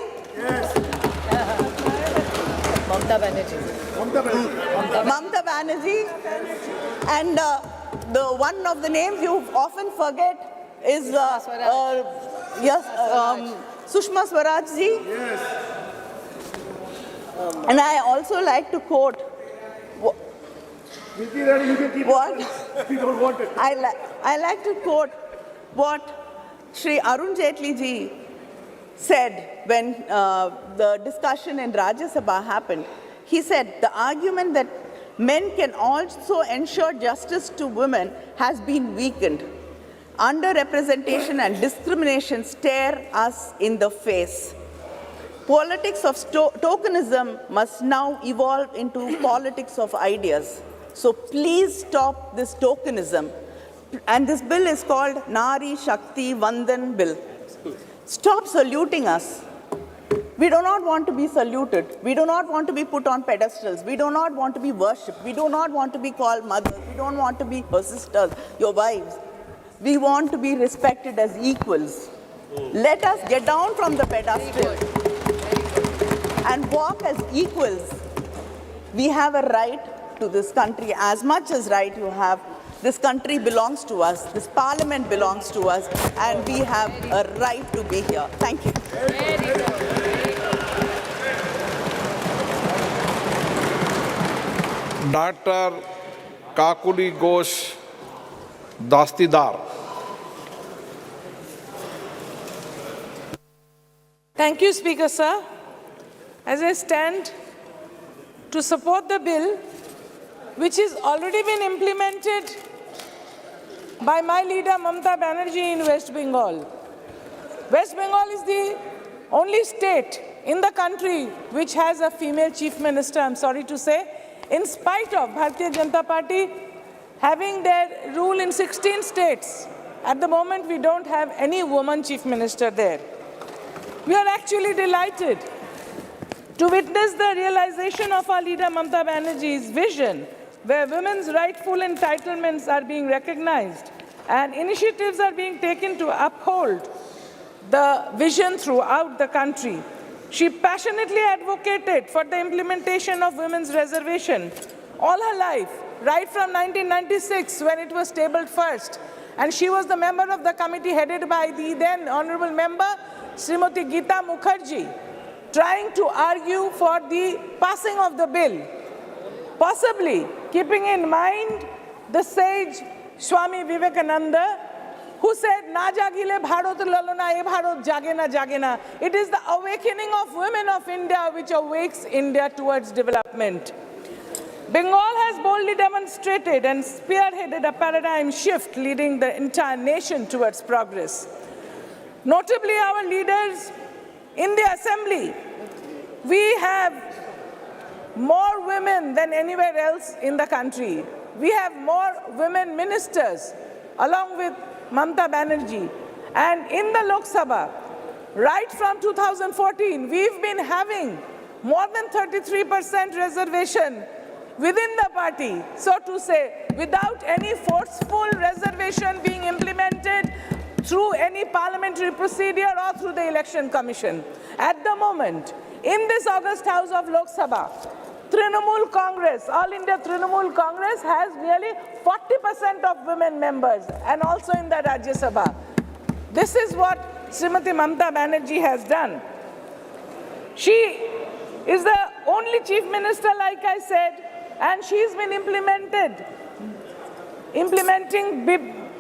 Speaker 6: Mamta Banerjee.
Speaker 5: Mamta Banerjee. And the one of the names you often forget is Sushma Swaraj ji.
Speaker 7: Yes.
Speaker 5: And I also like to quote what
Speaker 7: We don't want it.
Speaker 5: I like to quote what Shri Arun Jaitley ji said when the discussion in Rajya Sabha happened. He said, the argument that men can also ensure justice to women has been weakened. Underrepresentation and discrimination stare us in the face. Politics of tokenism must now evolve into politics of ideas. So please stop this tokenism. And this bill is called Nari Shakti Vandan Bill. Stop saluting us. We do not want to be saluted. We do not want to be put on pedestals. We do not want to be worshipped. We do not want to be called mothers. We don't want to be your sisters, your wives. We want to be respected as equals. Let us get down from the pedestal and walk as equals. We have a right to this country as much as right you have. This country belongs to us. This parliament belongs to us. And we have a right to be here. Thank you.
Speaker 8: Dr. Kakuli Ghosh Dastidar.
Speaker 4: Thank you, Speaker, sir. As I stand to support the bill, which has already been implemented by my leader Mamta Banerjee in West Bengal. West Bengal is the only state in the country which has a female chief minister, I'm sorry to say, in spite of Bharatiya Janata Party having their rule in 16 states. At the moment, we don't have any woman chief minister there. We are actually delighted to witness the realization of our leader Mamta Banerjee's vision, where women's rightful entitlements are being recognized and initiatives are being taken to uphold the vision throughout the country. She passionately advocated for the implementation of women's reservation all her life, right from 1996 when it was tabled first. And she was the member of the committee headed by the then honorable member, Srimati Geeta Mukherjee, trying to argue for the passing of the bill, possibly keeping in mind the sage Swami Vivekananda, who said, "Na jagile Bharat lalona, e Bharat jage na jage na." It is the awakening of women of India which awakes India towards development. Bengal has boldly demonstrated and spearheaded a paradigm shift leading the entire nation towards progress. Notably, our leaders in the assembly, we have more women than anywhere else in the country. We have more women ministers, along with Mamta Banerjee. And in the Lok Sabha, right from 2014, we've been having more than 33% reservation within the party, so to say, without any forceful reservation being implemented through any parliamentary procedure or through the Election Commission. At the moment, in this August House of Lok Sabha, Trinamool Congress, All India Trinamool Congress has nearly 40% of women members, and also in the Rajya Sabha. This is what Srimati Mamata Banerjee has done. She is the only chief minister, like I said, and she's been implementing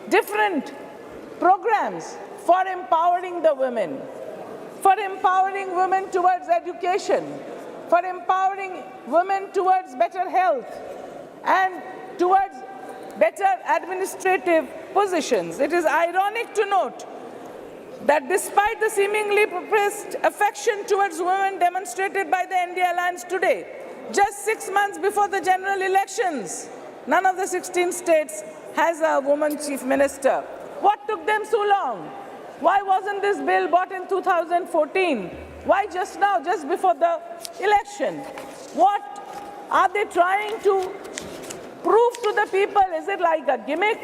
Speaker 4: different programs for empowering the women, for empowering women towards education, for empowering women towards better health and towards better administrative positions. It is ironic to note that despite the seemingly professed affection towards women demonstrated by the NDA alliance today, just 6 months before the general elections, none of the 16 states has a woman chief minister. What took them so long? Why wasn't this bill brought in 2014? Why just now, just before the election? What are they trying to prove to the people? Is it like a gimmick?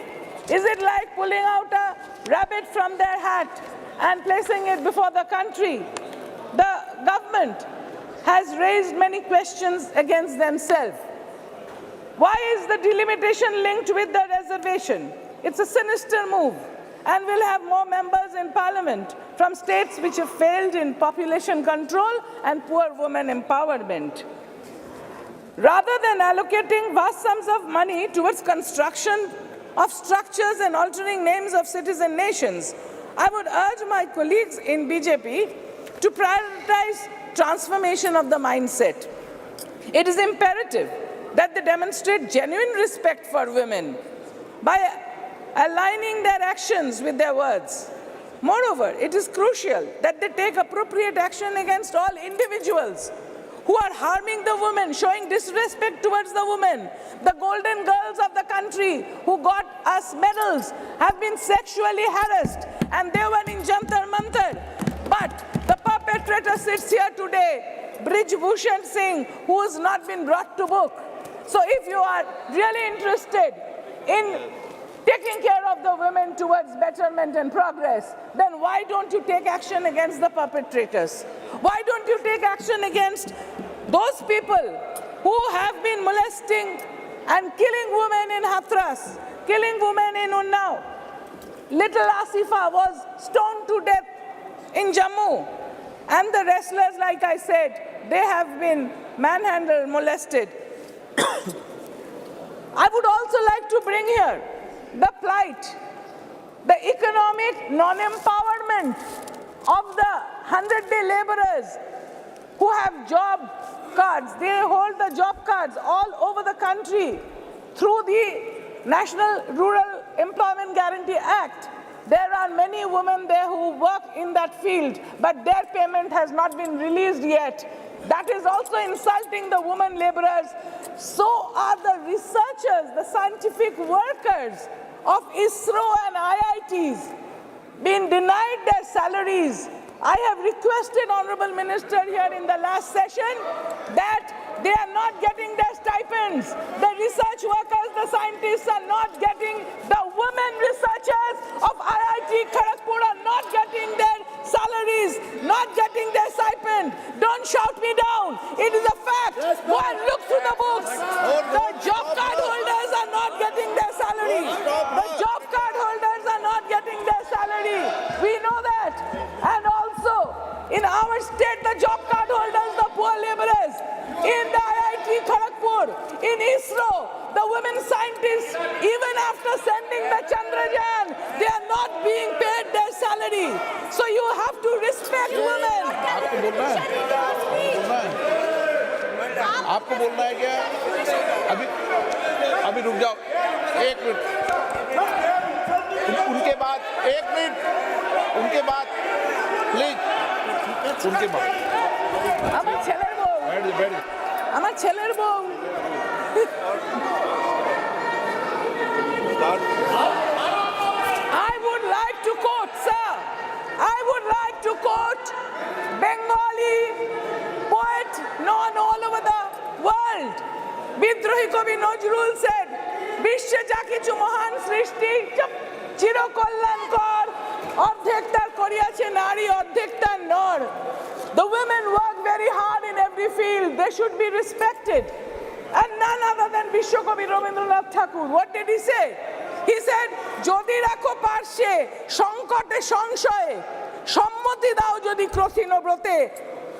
Speaker 4: Is it like pulling out a rabbit from their hat and placing it before the country? The government has raised many questions against themselves. Why is the delimitation linked with the reservation? It's a sinister move, and we'll have more members in parliament from states which have failed in population control and poor women empowerment. Rather than allocating vast sums of money towards construction of structures and altering names of citizen nations, I would urge my colleagues in BJP to prioritize transformation of the mindset. It is imperative that they demonstrate genuine respect for women by aligning their actions with their words. Moreover, it is crucial that they take appropriate action against all individuals who are harming the women, showing disrespect towards the women. The golden girls of the country who got us medals have been sexually harassed, and they were in Jantar Mantar. But the perpetrator sits here today, Brij Bhushan Singh, who has not been brought to book. So if you are really interested in taking care of the women towards betterment and progress, then why don't you take action against the perpetrators? Why don't you take action against those people who have been molesting and killing women in Hathras, killing women in Unnao? Little Asifa was stoned to death in Jammu, and the wrestlers, like I said, they have been manhandled, molested. I would also like to bring here the plight, the economic non-empowerment of the 100-day laborers who have job cards. They hold the job cards all over the country through the National Rural Employment Guarantee Act. There are many women there who work in that field, but their payment has not been released yet. That is also insulting the women laborers. So are the researchers, the scientific workers of ISRO and IITs being denied their salaries. I have requested Honorable Minister here in the last session that they are not getting their stipends. The research workers, the scientists are not getting, the women researchers of IIT Kharagpur are not getting their salaries, not getting their stipend. Don't shout me down. It is a fact. Go and look through the books. The job card holders are not getting their salary. The job card holders are not getting their salary. We know that. And also, in our state, the job card holders, the poor laborers, in the IIT Kharagpur, in ISRO, the women scientists, even after sending the Chandrayaan, they are not being paid their salary. So you have to respect women.
Speaker 8: आपको बोलना है क्या? अभी रुक जाओ, 1 minute. उनके बाद 1 minute, उनके बाद प्लीज, उनके बाद।
Speaker 4: আমার ছেলের বউ I would like to quote, sir, I would like to quote Bengali poet known Kavi Nazrul said, "Bishwe ja kichu mohan srishti chiro kolyankor ordhektar koriyache nari ordhektar nor." The women work very hard in every field. They should be respected. And none other than Bishwe Kavi Rabindranath Thakur. What did he say? He said, "Jodi rakho parshe sankote sangshaye sammati dao jodi krotino brote."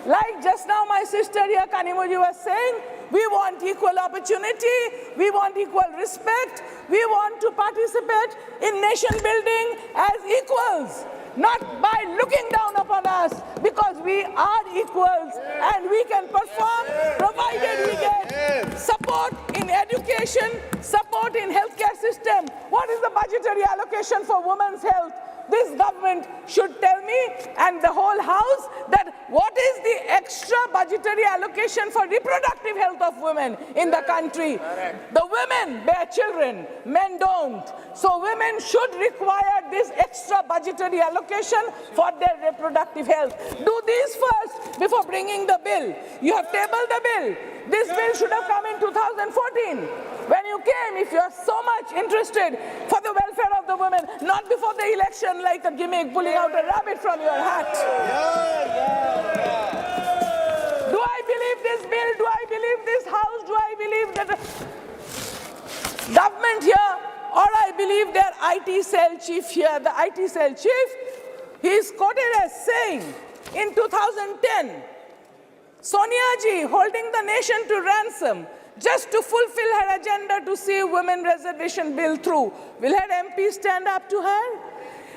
Speaker 4: Like just now my sister here Kanimozhi was saying, we want equal opportunity, we want equal respect, we want to participate in nation building as equals, not by looking down upon us, because we are equals and we can perform provided we get support in education, support in healthcare system. What is the budgetary allocation for women's health? This government should tell me and the whole house that what is the extra budgetary allocation for reproductive health of women in the country. The women bear children, men don't. So women should require this extra budgetary allocation for their reproductive health. Do these first before bringing the bill. You have tabled the bill. This bill should have come in 2014. When you came, if you are so much interested for the welfare of the women, not before the election like a gimmick pulling out a rabbit from your hat. Do I believe this bill? Do I believe this house? Do I believe that the government here? Or I believe their IT cell chief here, the IT cell chief, he is quoted as saying in 2010, Sonia ji holding the nation to ransom just to fulfill her agenda to see women reservation bill through. Will her MP stand up to her?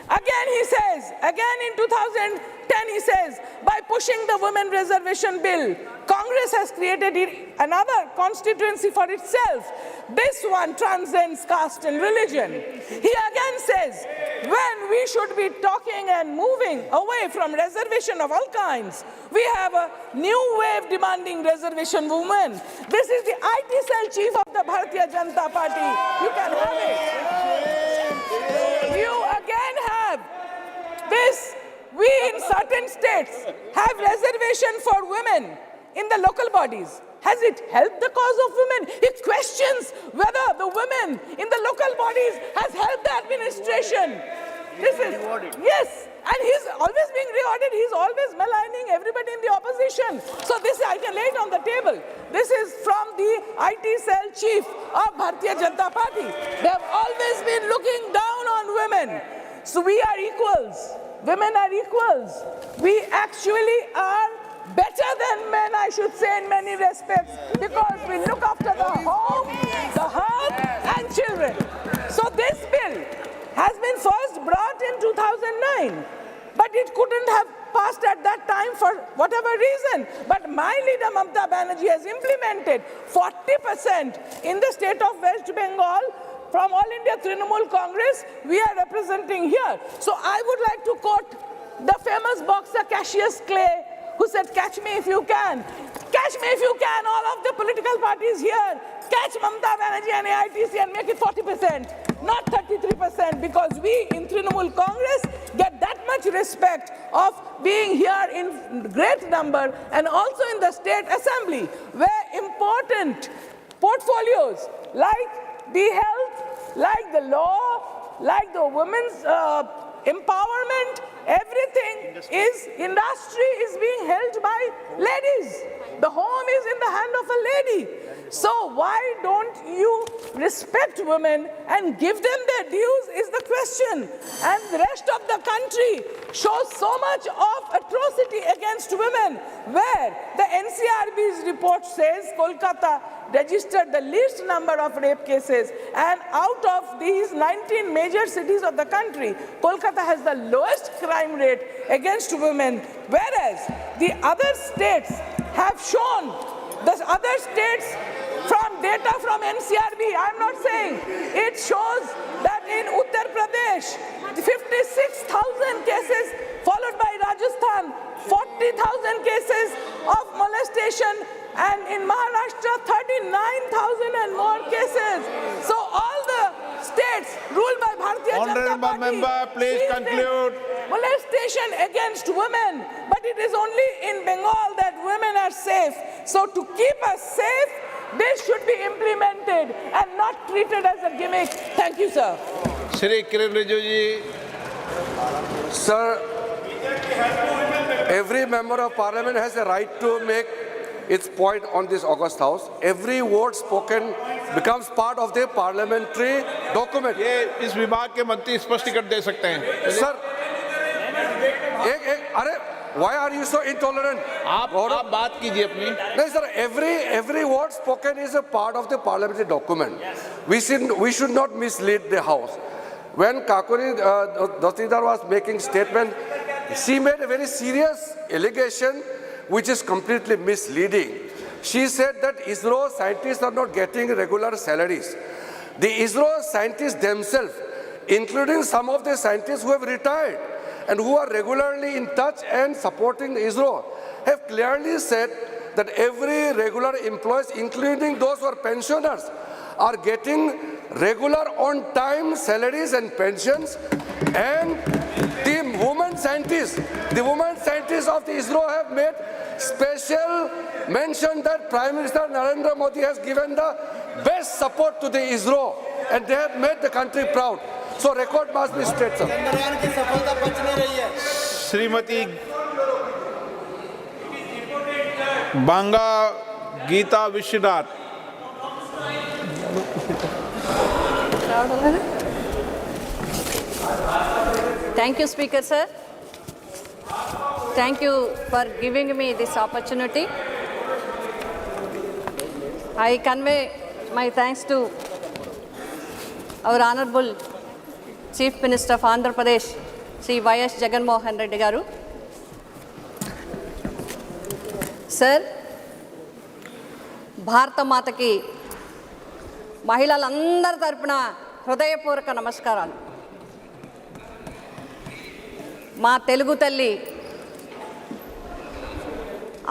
Speaker 4: Again he says, again in 2010 he says, by pushing the women reservation bill, Congress has created another constituency for itself. This one transcends caste and religion. He again says, when we should be talking and moving away from reservation of all kinds, we have a new wave demanding reservation women. This is the IT cell chief of the Bharatiya Janata Party. You can have it. You again have this. We in certain states have reservation for women in the local bodies. Has it helped the cause of women? It questions whether the women in the local bodies has helped the administration. This is, yes, and he's always being rewarded. He's always maligning everybody in the opposition. So this I can lay it on the table. This is from the IT cell chief of Bharatiya Janata Party. They have always been looking down on women. So we are equals. Women are equals. We actually are better than men, I should say, in many respects, because we look after the home, the hearth, and children. So this bill has been first brought in 2009, but it couldn't have passed at that time for whatever reason. But my leader, Mamata Banerjee, has implemented 40% in the state of West Bengal. From All India Trinamool Congress, we are representing here. So I would like to quote the famous boxer Cassius Clay, who said, "Catch me if you can. Catch me if you can, all of the political parties here. Catch Mamata Banerjee and AITC and make it 40%, not 33%, because we in Trinamool Congress get that much respect of being here in great number, and also in the state assembly, where important portfolios like the health, like the law, like the women's empowerment, everything is, industry is being held by ladies. The home is in the hand of a lady. So why don't you respect women and give them their dues is the question. And the rest of the country shows so much of atrocity against women, where the NCRB's report says Kolkata registered the least number of rape cases, and out of these 19 major cities of the country, Kolkata has the lowest crime rate against women, whereas the other states have shown, the other states from data from NCRB, I'm not saying, it shows that in Uttar Pradesh, 56,000 cases, followed by Rajasthan, 40,000 cases of molestation, and in Maharashtra, 39,000 and more cases. So all the states ruled by Bharatiya Janata Party,
Speaker 8: member, please conclude.
Speaker 4: Molestation against women, but it is only in Bengal that women are safe. So to keep us safe, This should be implemented and not treated as a gimmick. Thank you, sir.
Speaker 8: Shri Kiran Rijiju ji.
Speaker 9: Sir, every member of parliament has a right to make its point on this August House. Every word spoken becomes part of the parliamentary document.
Speaker 8: ये इस विभाग के मंत्री स्पष्टीकरण दे सकते हैं.
Speaker 9: Sir, why are you so intolerant?
Speaker 8: आप बात कीजिए अपनी.
Speaker 9: No, sir, every word spoken is a part of the parliamentary document. We should not mislead the House. When Kakuri Dassidar was making statement, she made a very serious allegation which is completely misleading. She said that ISRO scientists are not getting regular salaries. The ISRO scientists themselves, including some of the scientists who have retired and who are regularly in touch and supporting ISRO, have clearly said that every regular employees, including those who are pensioners, are getting regular on-time salaries and pensions. And the women scientists of the ISRO have made special mention that Prime Minister Narendra Modi has given the best support to the ISRO, and they have made the country proud. So record must be straight, sir.
Speaker 8: Shrimati Banga Gita Vishwanath.
Speaker 10: Thank you, Speaker, sir. Thank you for giving me this opportunity. I convey my thanks to our Honorable Chief Minister of Andhra Pradesh, Sri Y.S. Jagan Mohan Reddy Garu. Sir, Bharata Mataki మహిళలందరి తరపున హృదయపూర్వక నమస్కారాలు. మా తెలుగు తల్లి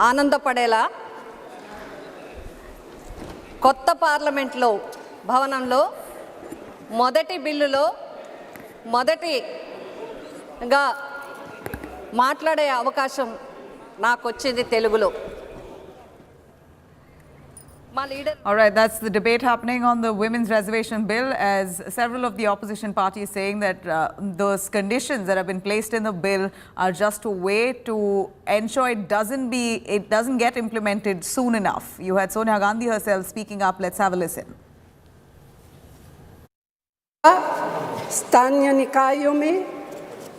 Speaker 10: ఆనందపడేలా కొత్త పార్లమెంట్లో భవనంలో మొదటి బిల్లులో మొదటిగా మాట్లాడే అవకాశం నాకు వచ్చింది తెలుగులో.
Speaker 11: All right, that's the debate happening on the Women's Reservation Bill, as several of the opposition parties saying that those conditions that have been placed in the bill are just a way to ensure it doesn't get implemented soon enough. You had Sonia Gandhi herself speaking up. Let's have a listen.
Speaker 1: स्थानीय निकायों में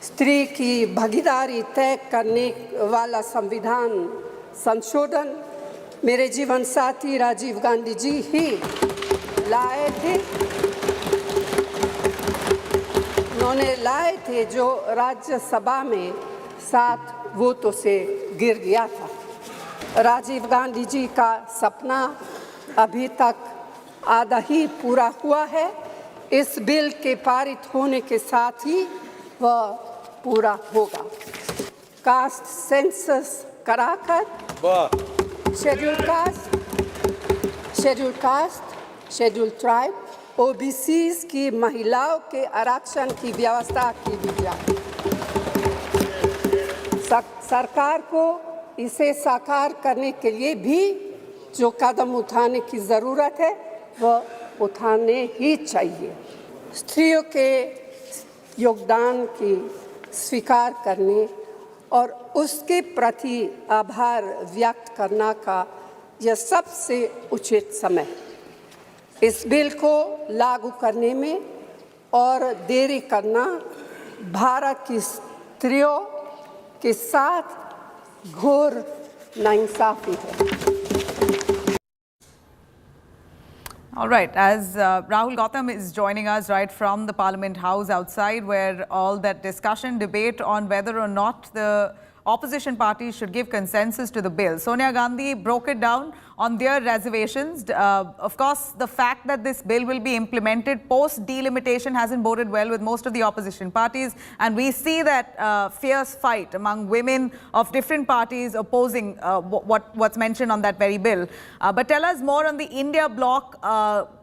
Speaker 1: स्त्री की भागीदारी तय करने वाला संविधान संशोधन मेरे जीवन साथी राजीव गांधी जी ही लाए थे. उन्होंने लाए थे जो राज्यसभा में 7 वोटों से गिर गया था. राजीव गांधी जी का सपना अभी तक आधा ही पूरा हुआ है. इस बिल के पारित होने के साथ ही वह पूरा होगा. कास्ट सेंसस कराकर schedule caste, schedule tribe, OBCs की महिलाओं के आरक्षण की व्यवस्था की जाए. सरकार को इसे साकार करने के लिए भी जो कदम उठाने की ज़रूरत है वह उठाने ही चाहिए. स्त्रियों के योगदान की स्वीकार करने और उसके प्रति आभार व्यक्त करना का यह सबसे उचित समय. इस बिल को लागू करने में और देरी करना भारत की स्त्रियों के साथ घोर नाइंसाफी है.
Speaker 11: All right, as Rahul Gautam is joining us right from the Parliament House outside, where all that discussion, debate on whether or not the opposition parties should give consensus to the bill. Sonia Gandhi broke it down on their reservations. Of course, the fact that this bill will be implemented post-delimitation hasn't boded well with most of the opposition parties. And we see that fierce fight among women of different parties opposing what's mentioned on that very bill. But tell us more on the India bloc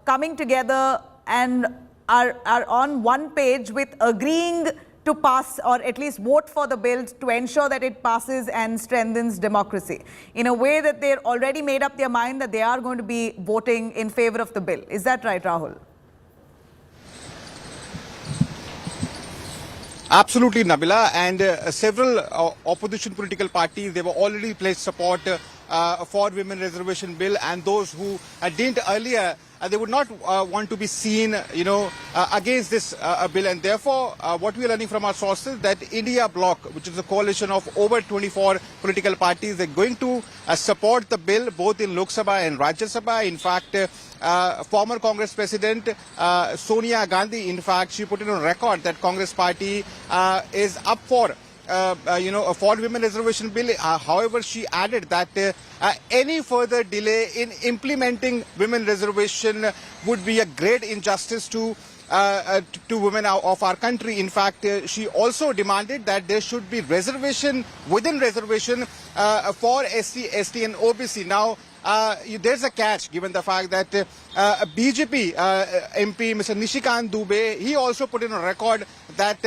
Speaker 11: coming together and are on one page with agreeing to pass or at least vote for the bill to ensure that it passes and strengthens democracy, in a way that they're already made up their mind that they are going to be voting in favor of the bill. Is that right, Rahul?
Speaker 12: Absolutely, Nabila, and several opposition political parties, they were already pledged support for women reservation bill, and those who didn't earlier, they would not want to be seen, against this bill. And therefore, what we are learning from our sources that India Bloc, which is a coalition of over 24 political parties, are going to support the bill both in Lok Sabha and Rajya Sabha. In fact, former Congress President Sonia Gandhi, in fact, she put it on record that Congress party is up for for women reservation bill. However, she added that any further delay in implementing women reservation would be a great injustice to women of our country. In fact, she also demanded that there should be reservation within reservation for SC, ST and OBC. Now, there's a catch given the fact that BJP MP Mr. Nishikant Dubey, he also put in a record that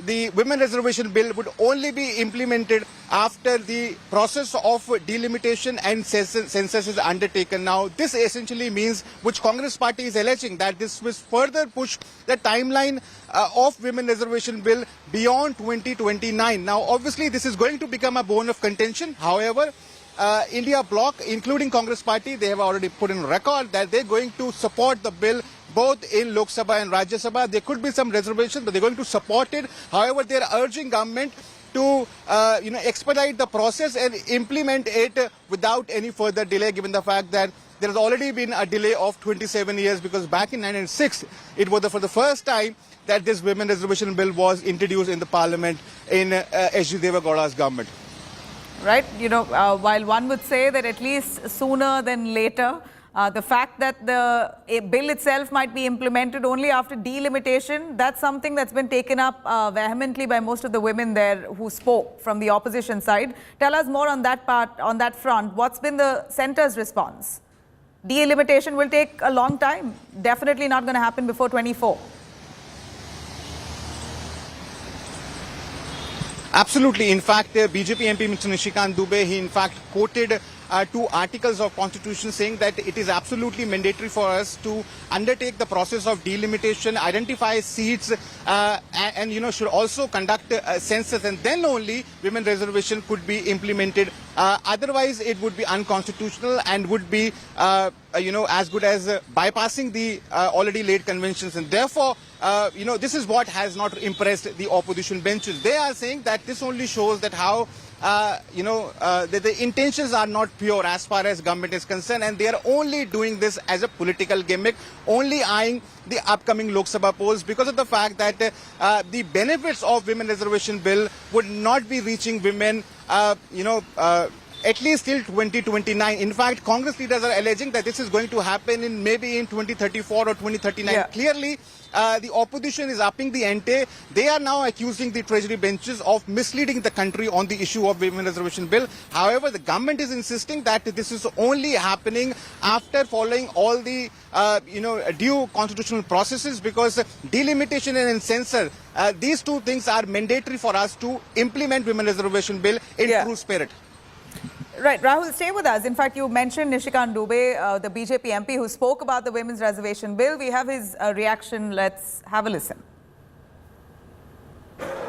Speaker 12: the women reservation bill would only be implemented after the process of delimitation and census is undertaken. Now, this essentially means, which Congress party is alleging, that this will further push the timeline of women reservation bill beyond 2029. Now, obviously, this is going to become a bone of contention. However, India Bloc, including Congress party, they have already put in record that they're going to support the bill both in Lok Sabha and Rajya Sabha. There could be some reservations, but they're going to support it. However, they're urging government to expedite the process and implement it without any further delay, given the fact that there has already been a delay of 27 years, because back in 1996, it was for the first time that this women reservation bill was introduced in the parliament in H.D. Deve Gowda's government.
Speaker 11: Right, while one would say that at least sooner than later, the fact that the bill itself might be implemented only after delimitation, that's something that's been taken up vehemently by most of the women there who spoke from the opposition side. Tell us more on that part, on that front. What's been the centre's response? Delimitation will take a long time. Definitely not going to happen before 24.
Speaker 12: Absolutely. In fact, BJP MP Mr. Nishikant Dubey, he in fact quoted two articles of Constitution saying that it is absolutely mandatory for us to undertake the process of delimitation, identify seats, and should also conduct a census, and then only women reservation could be implemented. Otherwise, it would be unconstitutional and would be, as good as bypassing the already laid conventions. And therefore, this is what has not impressed the opposition benches. They are saying that this only shows that how that the intentions are not pure as far as government is concerned, and they are only doing this as a political gimmick, only eyeing the upcoming Lok Sabha polls, because of the fact that the benefits of women reservation bill would not be reaching women, at least till 2029. In fact, Congress leaders are alleging that this is going to happen in maybe in 2034 or 2039.
Speaker 11: Yeah.
Speaker 12: Clearly, the opposition is upping the ante. They are now accusing the treasury benches of misleading the country on the issue of women reservation bill. However, the government is insisting that this is only happening after following all the due constitutional processes, because delimitation and censor, these two things are mandatory for us to implement women reservation bill in true spirit.
Speaker 11: Right, Rahul, stay with us. In fact, you mentioned Nishikant Dubey, the BJP MP who spoke about the women's reservation bill. We have his reaction. Let's have a listen.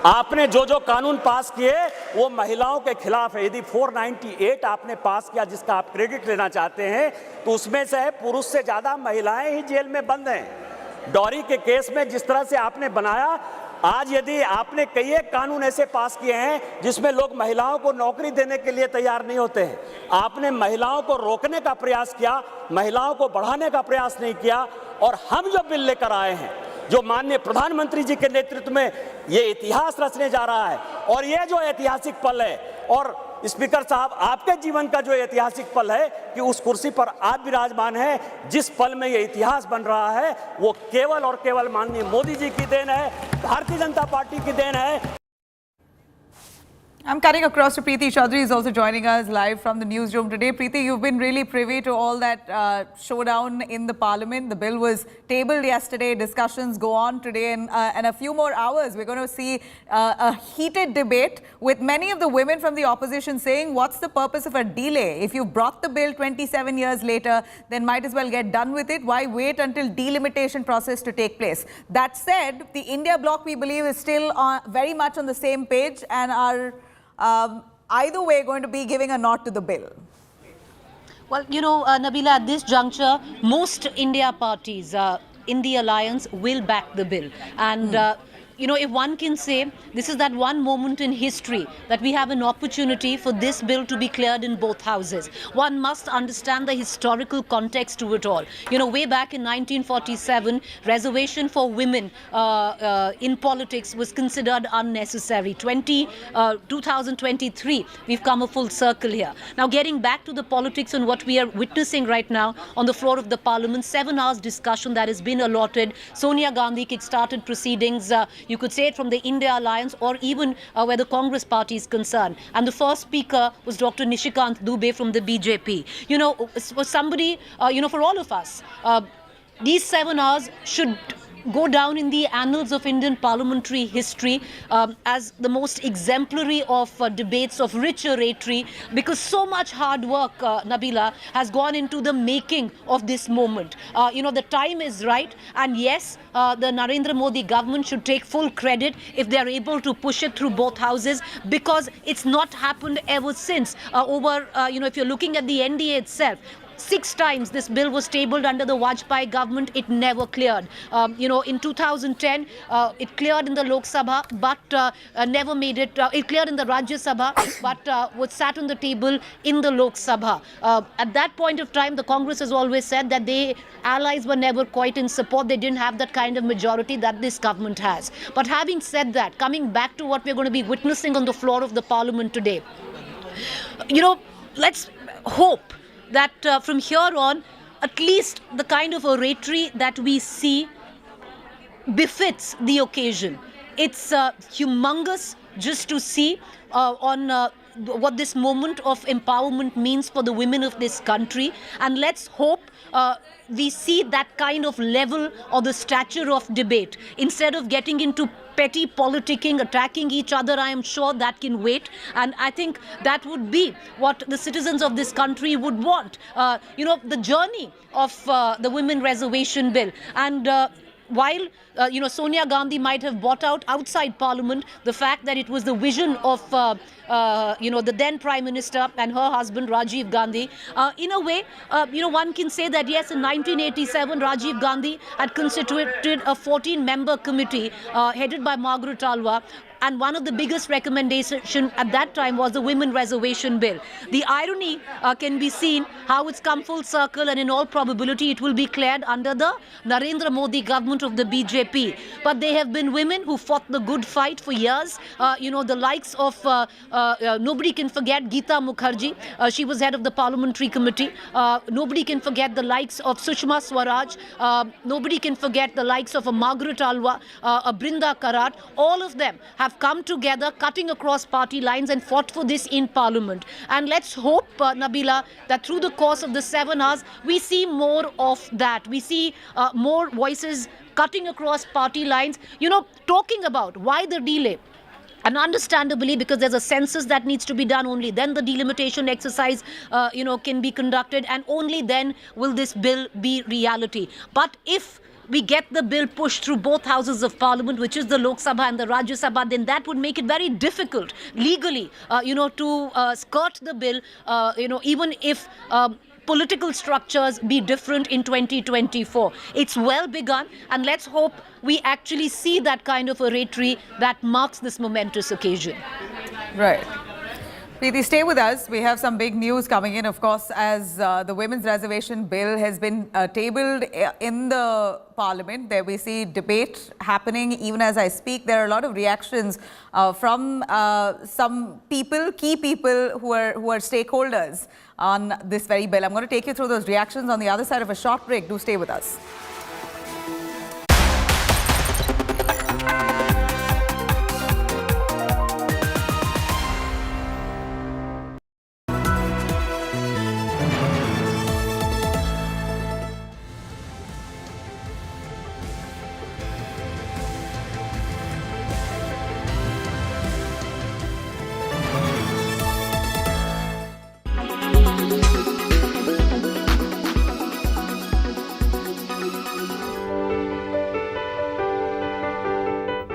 Speaker 2: आपने जो कानून पास किए वो महिलाओं के खिलाफ है। यदि 498 आपने पास किया जिसका आप क्रेडिट लेना चाहते हैं, तो उसमें से पुरुष से ज्यादा महिलाएं ही जेल में बंद हैं। डॉरी के केस में जिस तरह से आपने बनाया, आज यदि आपने कई एक कानून ऐसे पास किए हैं जिसमें लोग महिलाओं को नौकरी देने के लिए तैयार नहीं होते हैं, आपने महिलाओं को रोकने का प्रयास किया, महिलाओं को बढ़ाने का प्रयास नहीं किया। और हम जो बिल लेकर आए हैं, जो माननीय प्रधानमंत्री जी के नेतृत्व में ये इतिहास रचने जा रहा है, और ये जो ऐतिहासिक पल है, और स्पीकर साहब आपके जीवन का जो ऐतिहासिक पल है कि उस कुर्सी पर आप विराजमान हैं, जिस पल में ये इतिहास बन रहा है वो केवल और केवल माननीय मोदी जी की देन है, भारतीय जनता पार्टी की देन है।
Speaker 11: I'm cutting across to Preeti Chaudhary, is also joining us live from the newsroom today. Preeti, you've been really privy to all that showdown in the parliament. The bill was tabled yesterday. Discussions go on today, and a few more hours we're going to see a heated debate with many of the women from the opposition saying, what's the purpose of a delay? If you brought the bill 27 years later, then might as well get done with it. Why wait until delimitation process to take place? That said, the India bloc, we believe, is still very much on the same page and are either way going to be giving a nod to the bill.
Speaker 13: Well, you know, Nabila, at this juncture, most India parties in the alliance will back the bill. And, you know, if one can say, this is that one moment in history that we have an opportunity for this bill to be cleared in both houses. One must understand the historical context to it all. You know, way back in 1947, reservation for women in politics was considered unnecessary. 2023, we've come a full circle here. Now, getting back to the politics and what we are witnessing right now on the floor of the parliament, 7 hours discussion that has been allotted. Sonia Gandhi kick-started proceedings. You could say it from the India Alliance or even where the Congress party is concerned. And the first speaker was Dr. Nishikant Dubey from the BJP. You know, for somebody, you know, for all of us, these 7 hours should go down in the annals of Indian parliamentary history as the most exemplary of debates of rich oratory, because so much hard work, Nabila, has gone into the making of this moment. You know, the time is right, and yes, the Narendra Modi government should take full credit if they are able to push it through both houses, because it's not happened ever since. You know, if you're looking at the NDA itself, 6 times this bill was tabled under the Vajpayee government. It never cleared. You know, in 2010, it cleared in the Lok Sabha, but never made it. It cleared in the Rajya Sabha, but was sat on the table in the Lok Sabha. At that point of time, the Congress has always said that their allies were never quite in support. They didn't have that kind of majority that this government has. But having said that, coming back to what we're going to be witnessing on the floor of the parliament today, you know, let's hope that from here on, at least the kind of oratory that we see befits the occasion. It's humongous just to see on what this moment of empowerment means for the women of this country. And let's hope we see that kind of level or the stature of debate. Instead of getting into petty politicking, attacking each other, I am sure that can wait. And I think that would be what the citizens of this country would want. You know, the journey of the Women Reservation Bill. And while, you know, Sonia Gandhi might have bought out outside Parliament the fact that it was the vision of, you know, the then Prime Minister and her husband, Rajiv Gandhi, in a way, you know, one can say that, yes, in 1987, Rajiv Gandhi had constituted a 14-member committee headed by Margaret Alva. And one of the biggest recommendations at that time was the Women Reservation Bill. The irony can be seen how it's come full circle, and in all probability it will be cleared under the Narendra Modi government of the BJP. But there have been women who fought the good fight for years. You know, the likes of, nobody can forget Geeta Mukherjee. She was head of the parliamentary committee. Nobody can forget the likes of Sushma Swaraj. Nobody can forget the likes of a Margaret Alva, a Brinda Karat. All of them have come together, cutting across party lines, and fought for this in Parliament. And let's hope, Nabila, that through the course of the 7 hours, we see more of that. We see more voices cutting across party lines, you know, talking about why the delay. And understandably, because there's a census that needs to be done, only then the delimitation exercise, you know, can be conducted, and only then will this bill be reality. But if we get the bill pushed through both houses of parliament, which is the Lok Sabha and the Rajya Sabha, then that would make it very difficult legally, you know, to skirt the bill, you know, even if political structures be different in 2024. It's well begun, and let's hope we actually see that kind of oratory that marks this momentous occasion.
Speaker 11: Right. Preeti, stay with us. We have some big news coming in, of course, as the Women's Reservation Bill has been tabled in the Parliament. There we see debate happening even as I speak. There are a lot of reactions from some people, key people who are stakeholders on this very bill. I'm going to take you through those reactions on the other side of a short break. Do stay with us.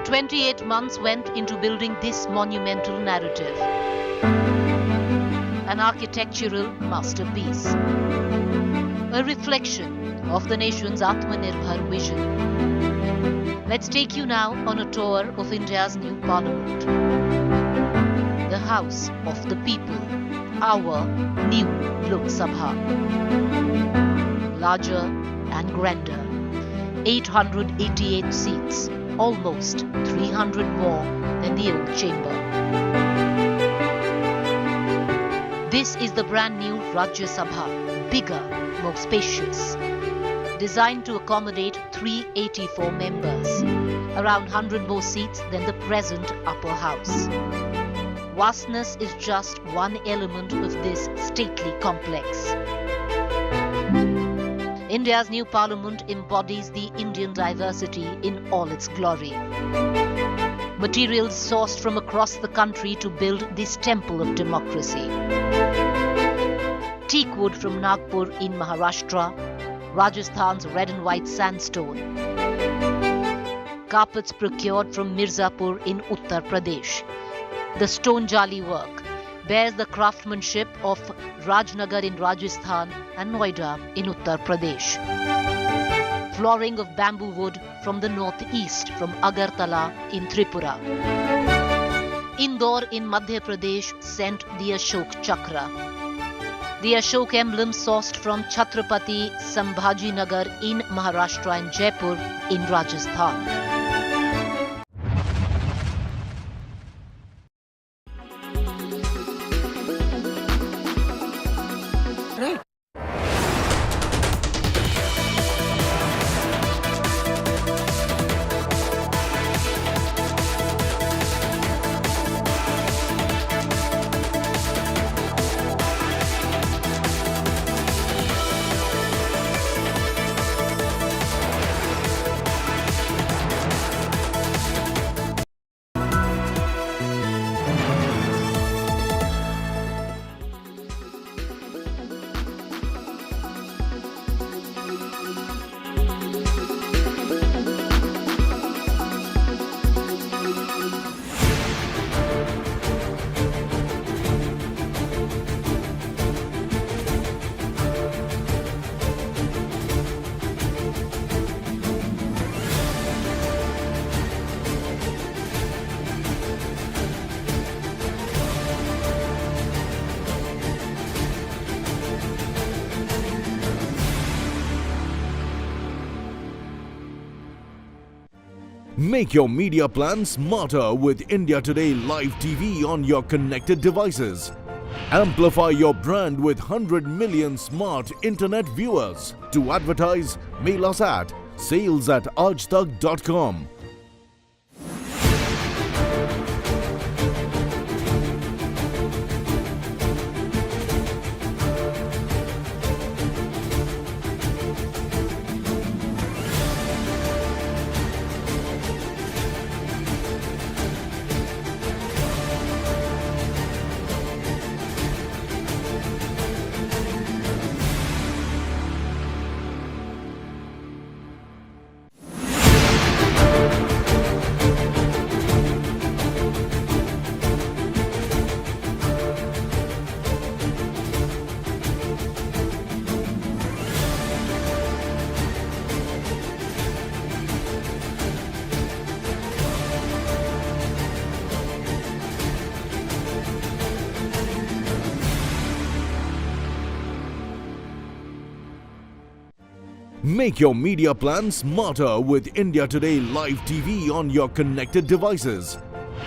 Speaker 13: 28 months went into building this monumental narrative. An architectural masterpiece. A reflection of the nation's Atmanirbhar vision. Let's take you now on a tour of India's new parliament. The House of the People, our new Lok Sabha. Larger and grander. 888 seats, almost 300 more than the old chamber. This is the brand new Rajya Sabha, bigger, more spacious. Designed to accommodate 384 members, around 100 more seats than the present upper house. Vastness is just one element of this stately complex. India's new parliament embodies the Indian diversity in all its glory. Materials sourced from across the country to build this temple of democracy. Teak wood from Nagpur in Maharashtra, Rajasthan's red and white sandstone. Carpets procured from Mirzapur in Uttar Pradesh. The stone jali work bears the craftsmanship of Rajnagar in Rajasthan and Noida in Uttar Pradesh. Flooring of bamboo wood from the northeast from Agartala in Tripura. Indore in Madhya Pradesh sent the Ashok Chakra. The Ashok emblem sourced from Chhatrapati Sambhaji Nagar in Maharashtra and Jaipur in Rajasthan.
Speaker 14: Make your media plan smarter with India Today Live TV on your connected devices. Amplify your brand with 100 million smart internet viewers. To advertise, mail us at sales@aajtak.com. Make your media plan smarter with India Today Live TV on your connected devices.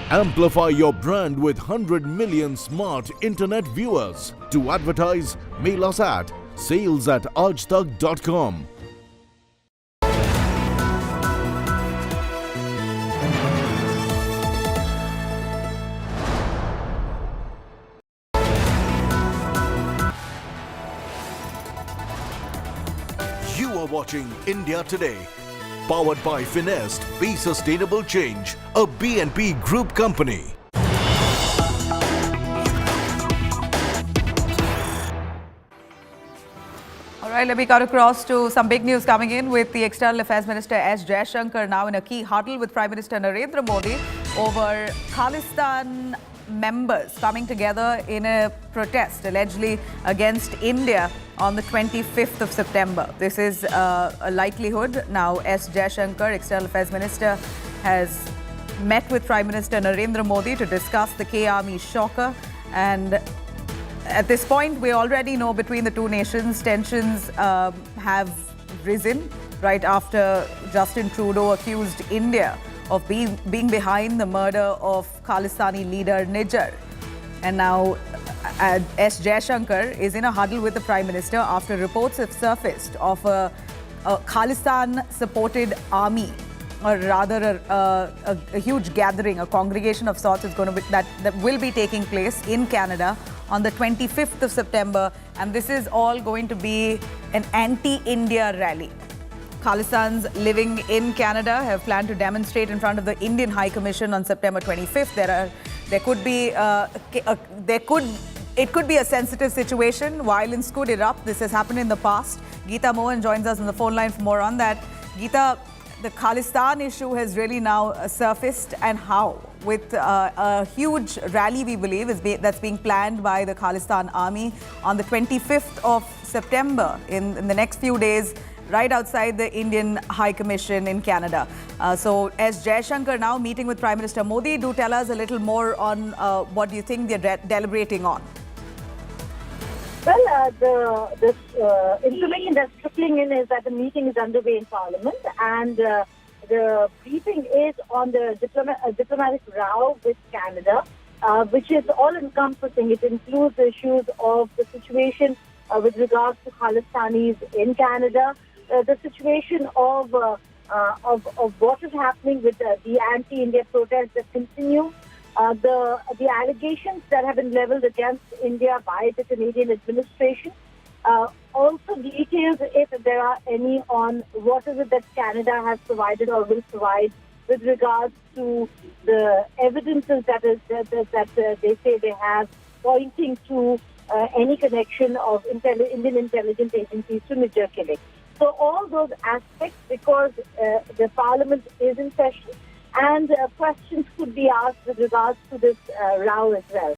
Speaker 14: Amplify your brand with 100 million smart internet viewers. To advertise, mail us at sales@aajtak.com. You are watching India Today, powered by Finest, Be Sustainable Change, a BNP Group company.
Speaker 11: All Right, let me cut across to some big news coming in with the External Affairs Minister S. Jaishankar now in a key huddle with Prime Minister Narendra Modi over Khalistan members coming together in a protest allegedly against India on the 25th of September. This is a likelihood. Now, S. Jaishankar, External Affairs Minister, has met with Prime Minister Narendra Modi to discuss the K-Army shocker, and at this point, we already know between the two nations, tensions have risen right after Justin Trudeau accused India of being behind the murder of Khalistani leader Nijar. And now S. Jaishankar is in a huddle with the Prime Minister after reports have surfaced of a Khalistan-supported army, or rather a huge gathering, a congregation of sorts is going to be, that will be taking place in Canada on the 25th of September, and this is all going to be an anti-India rally. Khalistans living in Canada have planned to demonstrate in front of the Indian High Commission on September 25th. It could be a sensitive situation. Violence could erupt. This has happened in the past. Geeta Mohan joins us on the phone line for more on that. Geeta, the Khalistan issue has really now surfaced, and how? With a huge rally, we believe, that's being planned by the Khalistan army on the 25th of September in the next few days, right outside the Indian High Commission in Canada. So, as Jaishankar now meeting with Prime Minister Modi, do tell us a little more on what do you think they're deliberating on?
Speaker 15: Well, the information that's trickling in is that the meeting is underway in Parliament, and the briefing is on the diplomatic row with Canada, which is all-encompassing. It includes the issues of the situation with regards to Khalistanis in Canada, the situation of what is happening with the anti-India protests that continue, the allegations that have been leveled against India by the Canadian administration, also details, if there are any, on what is it that Canada has provided or will provide with regards to the evidences that they say they have, pointing to any connection of Indian intelligence agencies to Nijar killing. So all those aspects, because the Parliament is in session, and questions could be asked with regards to this row as well.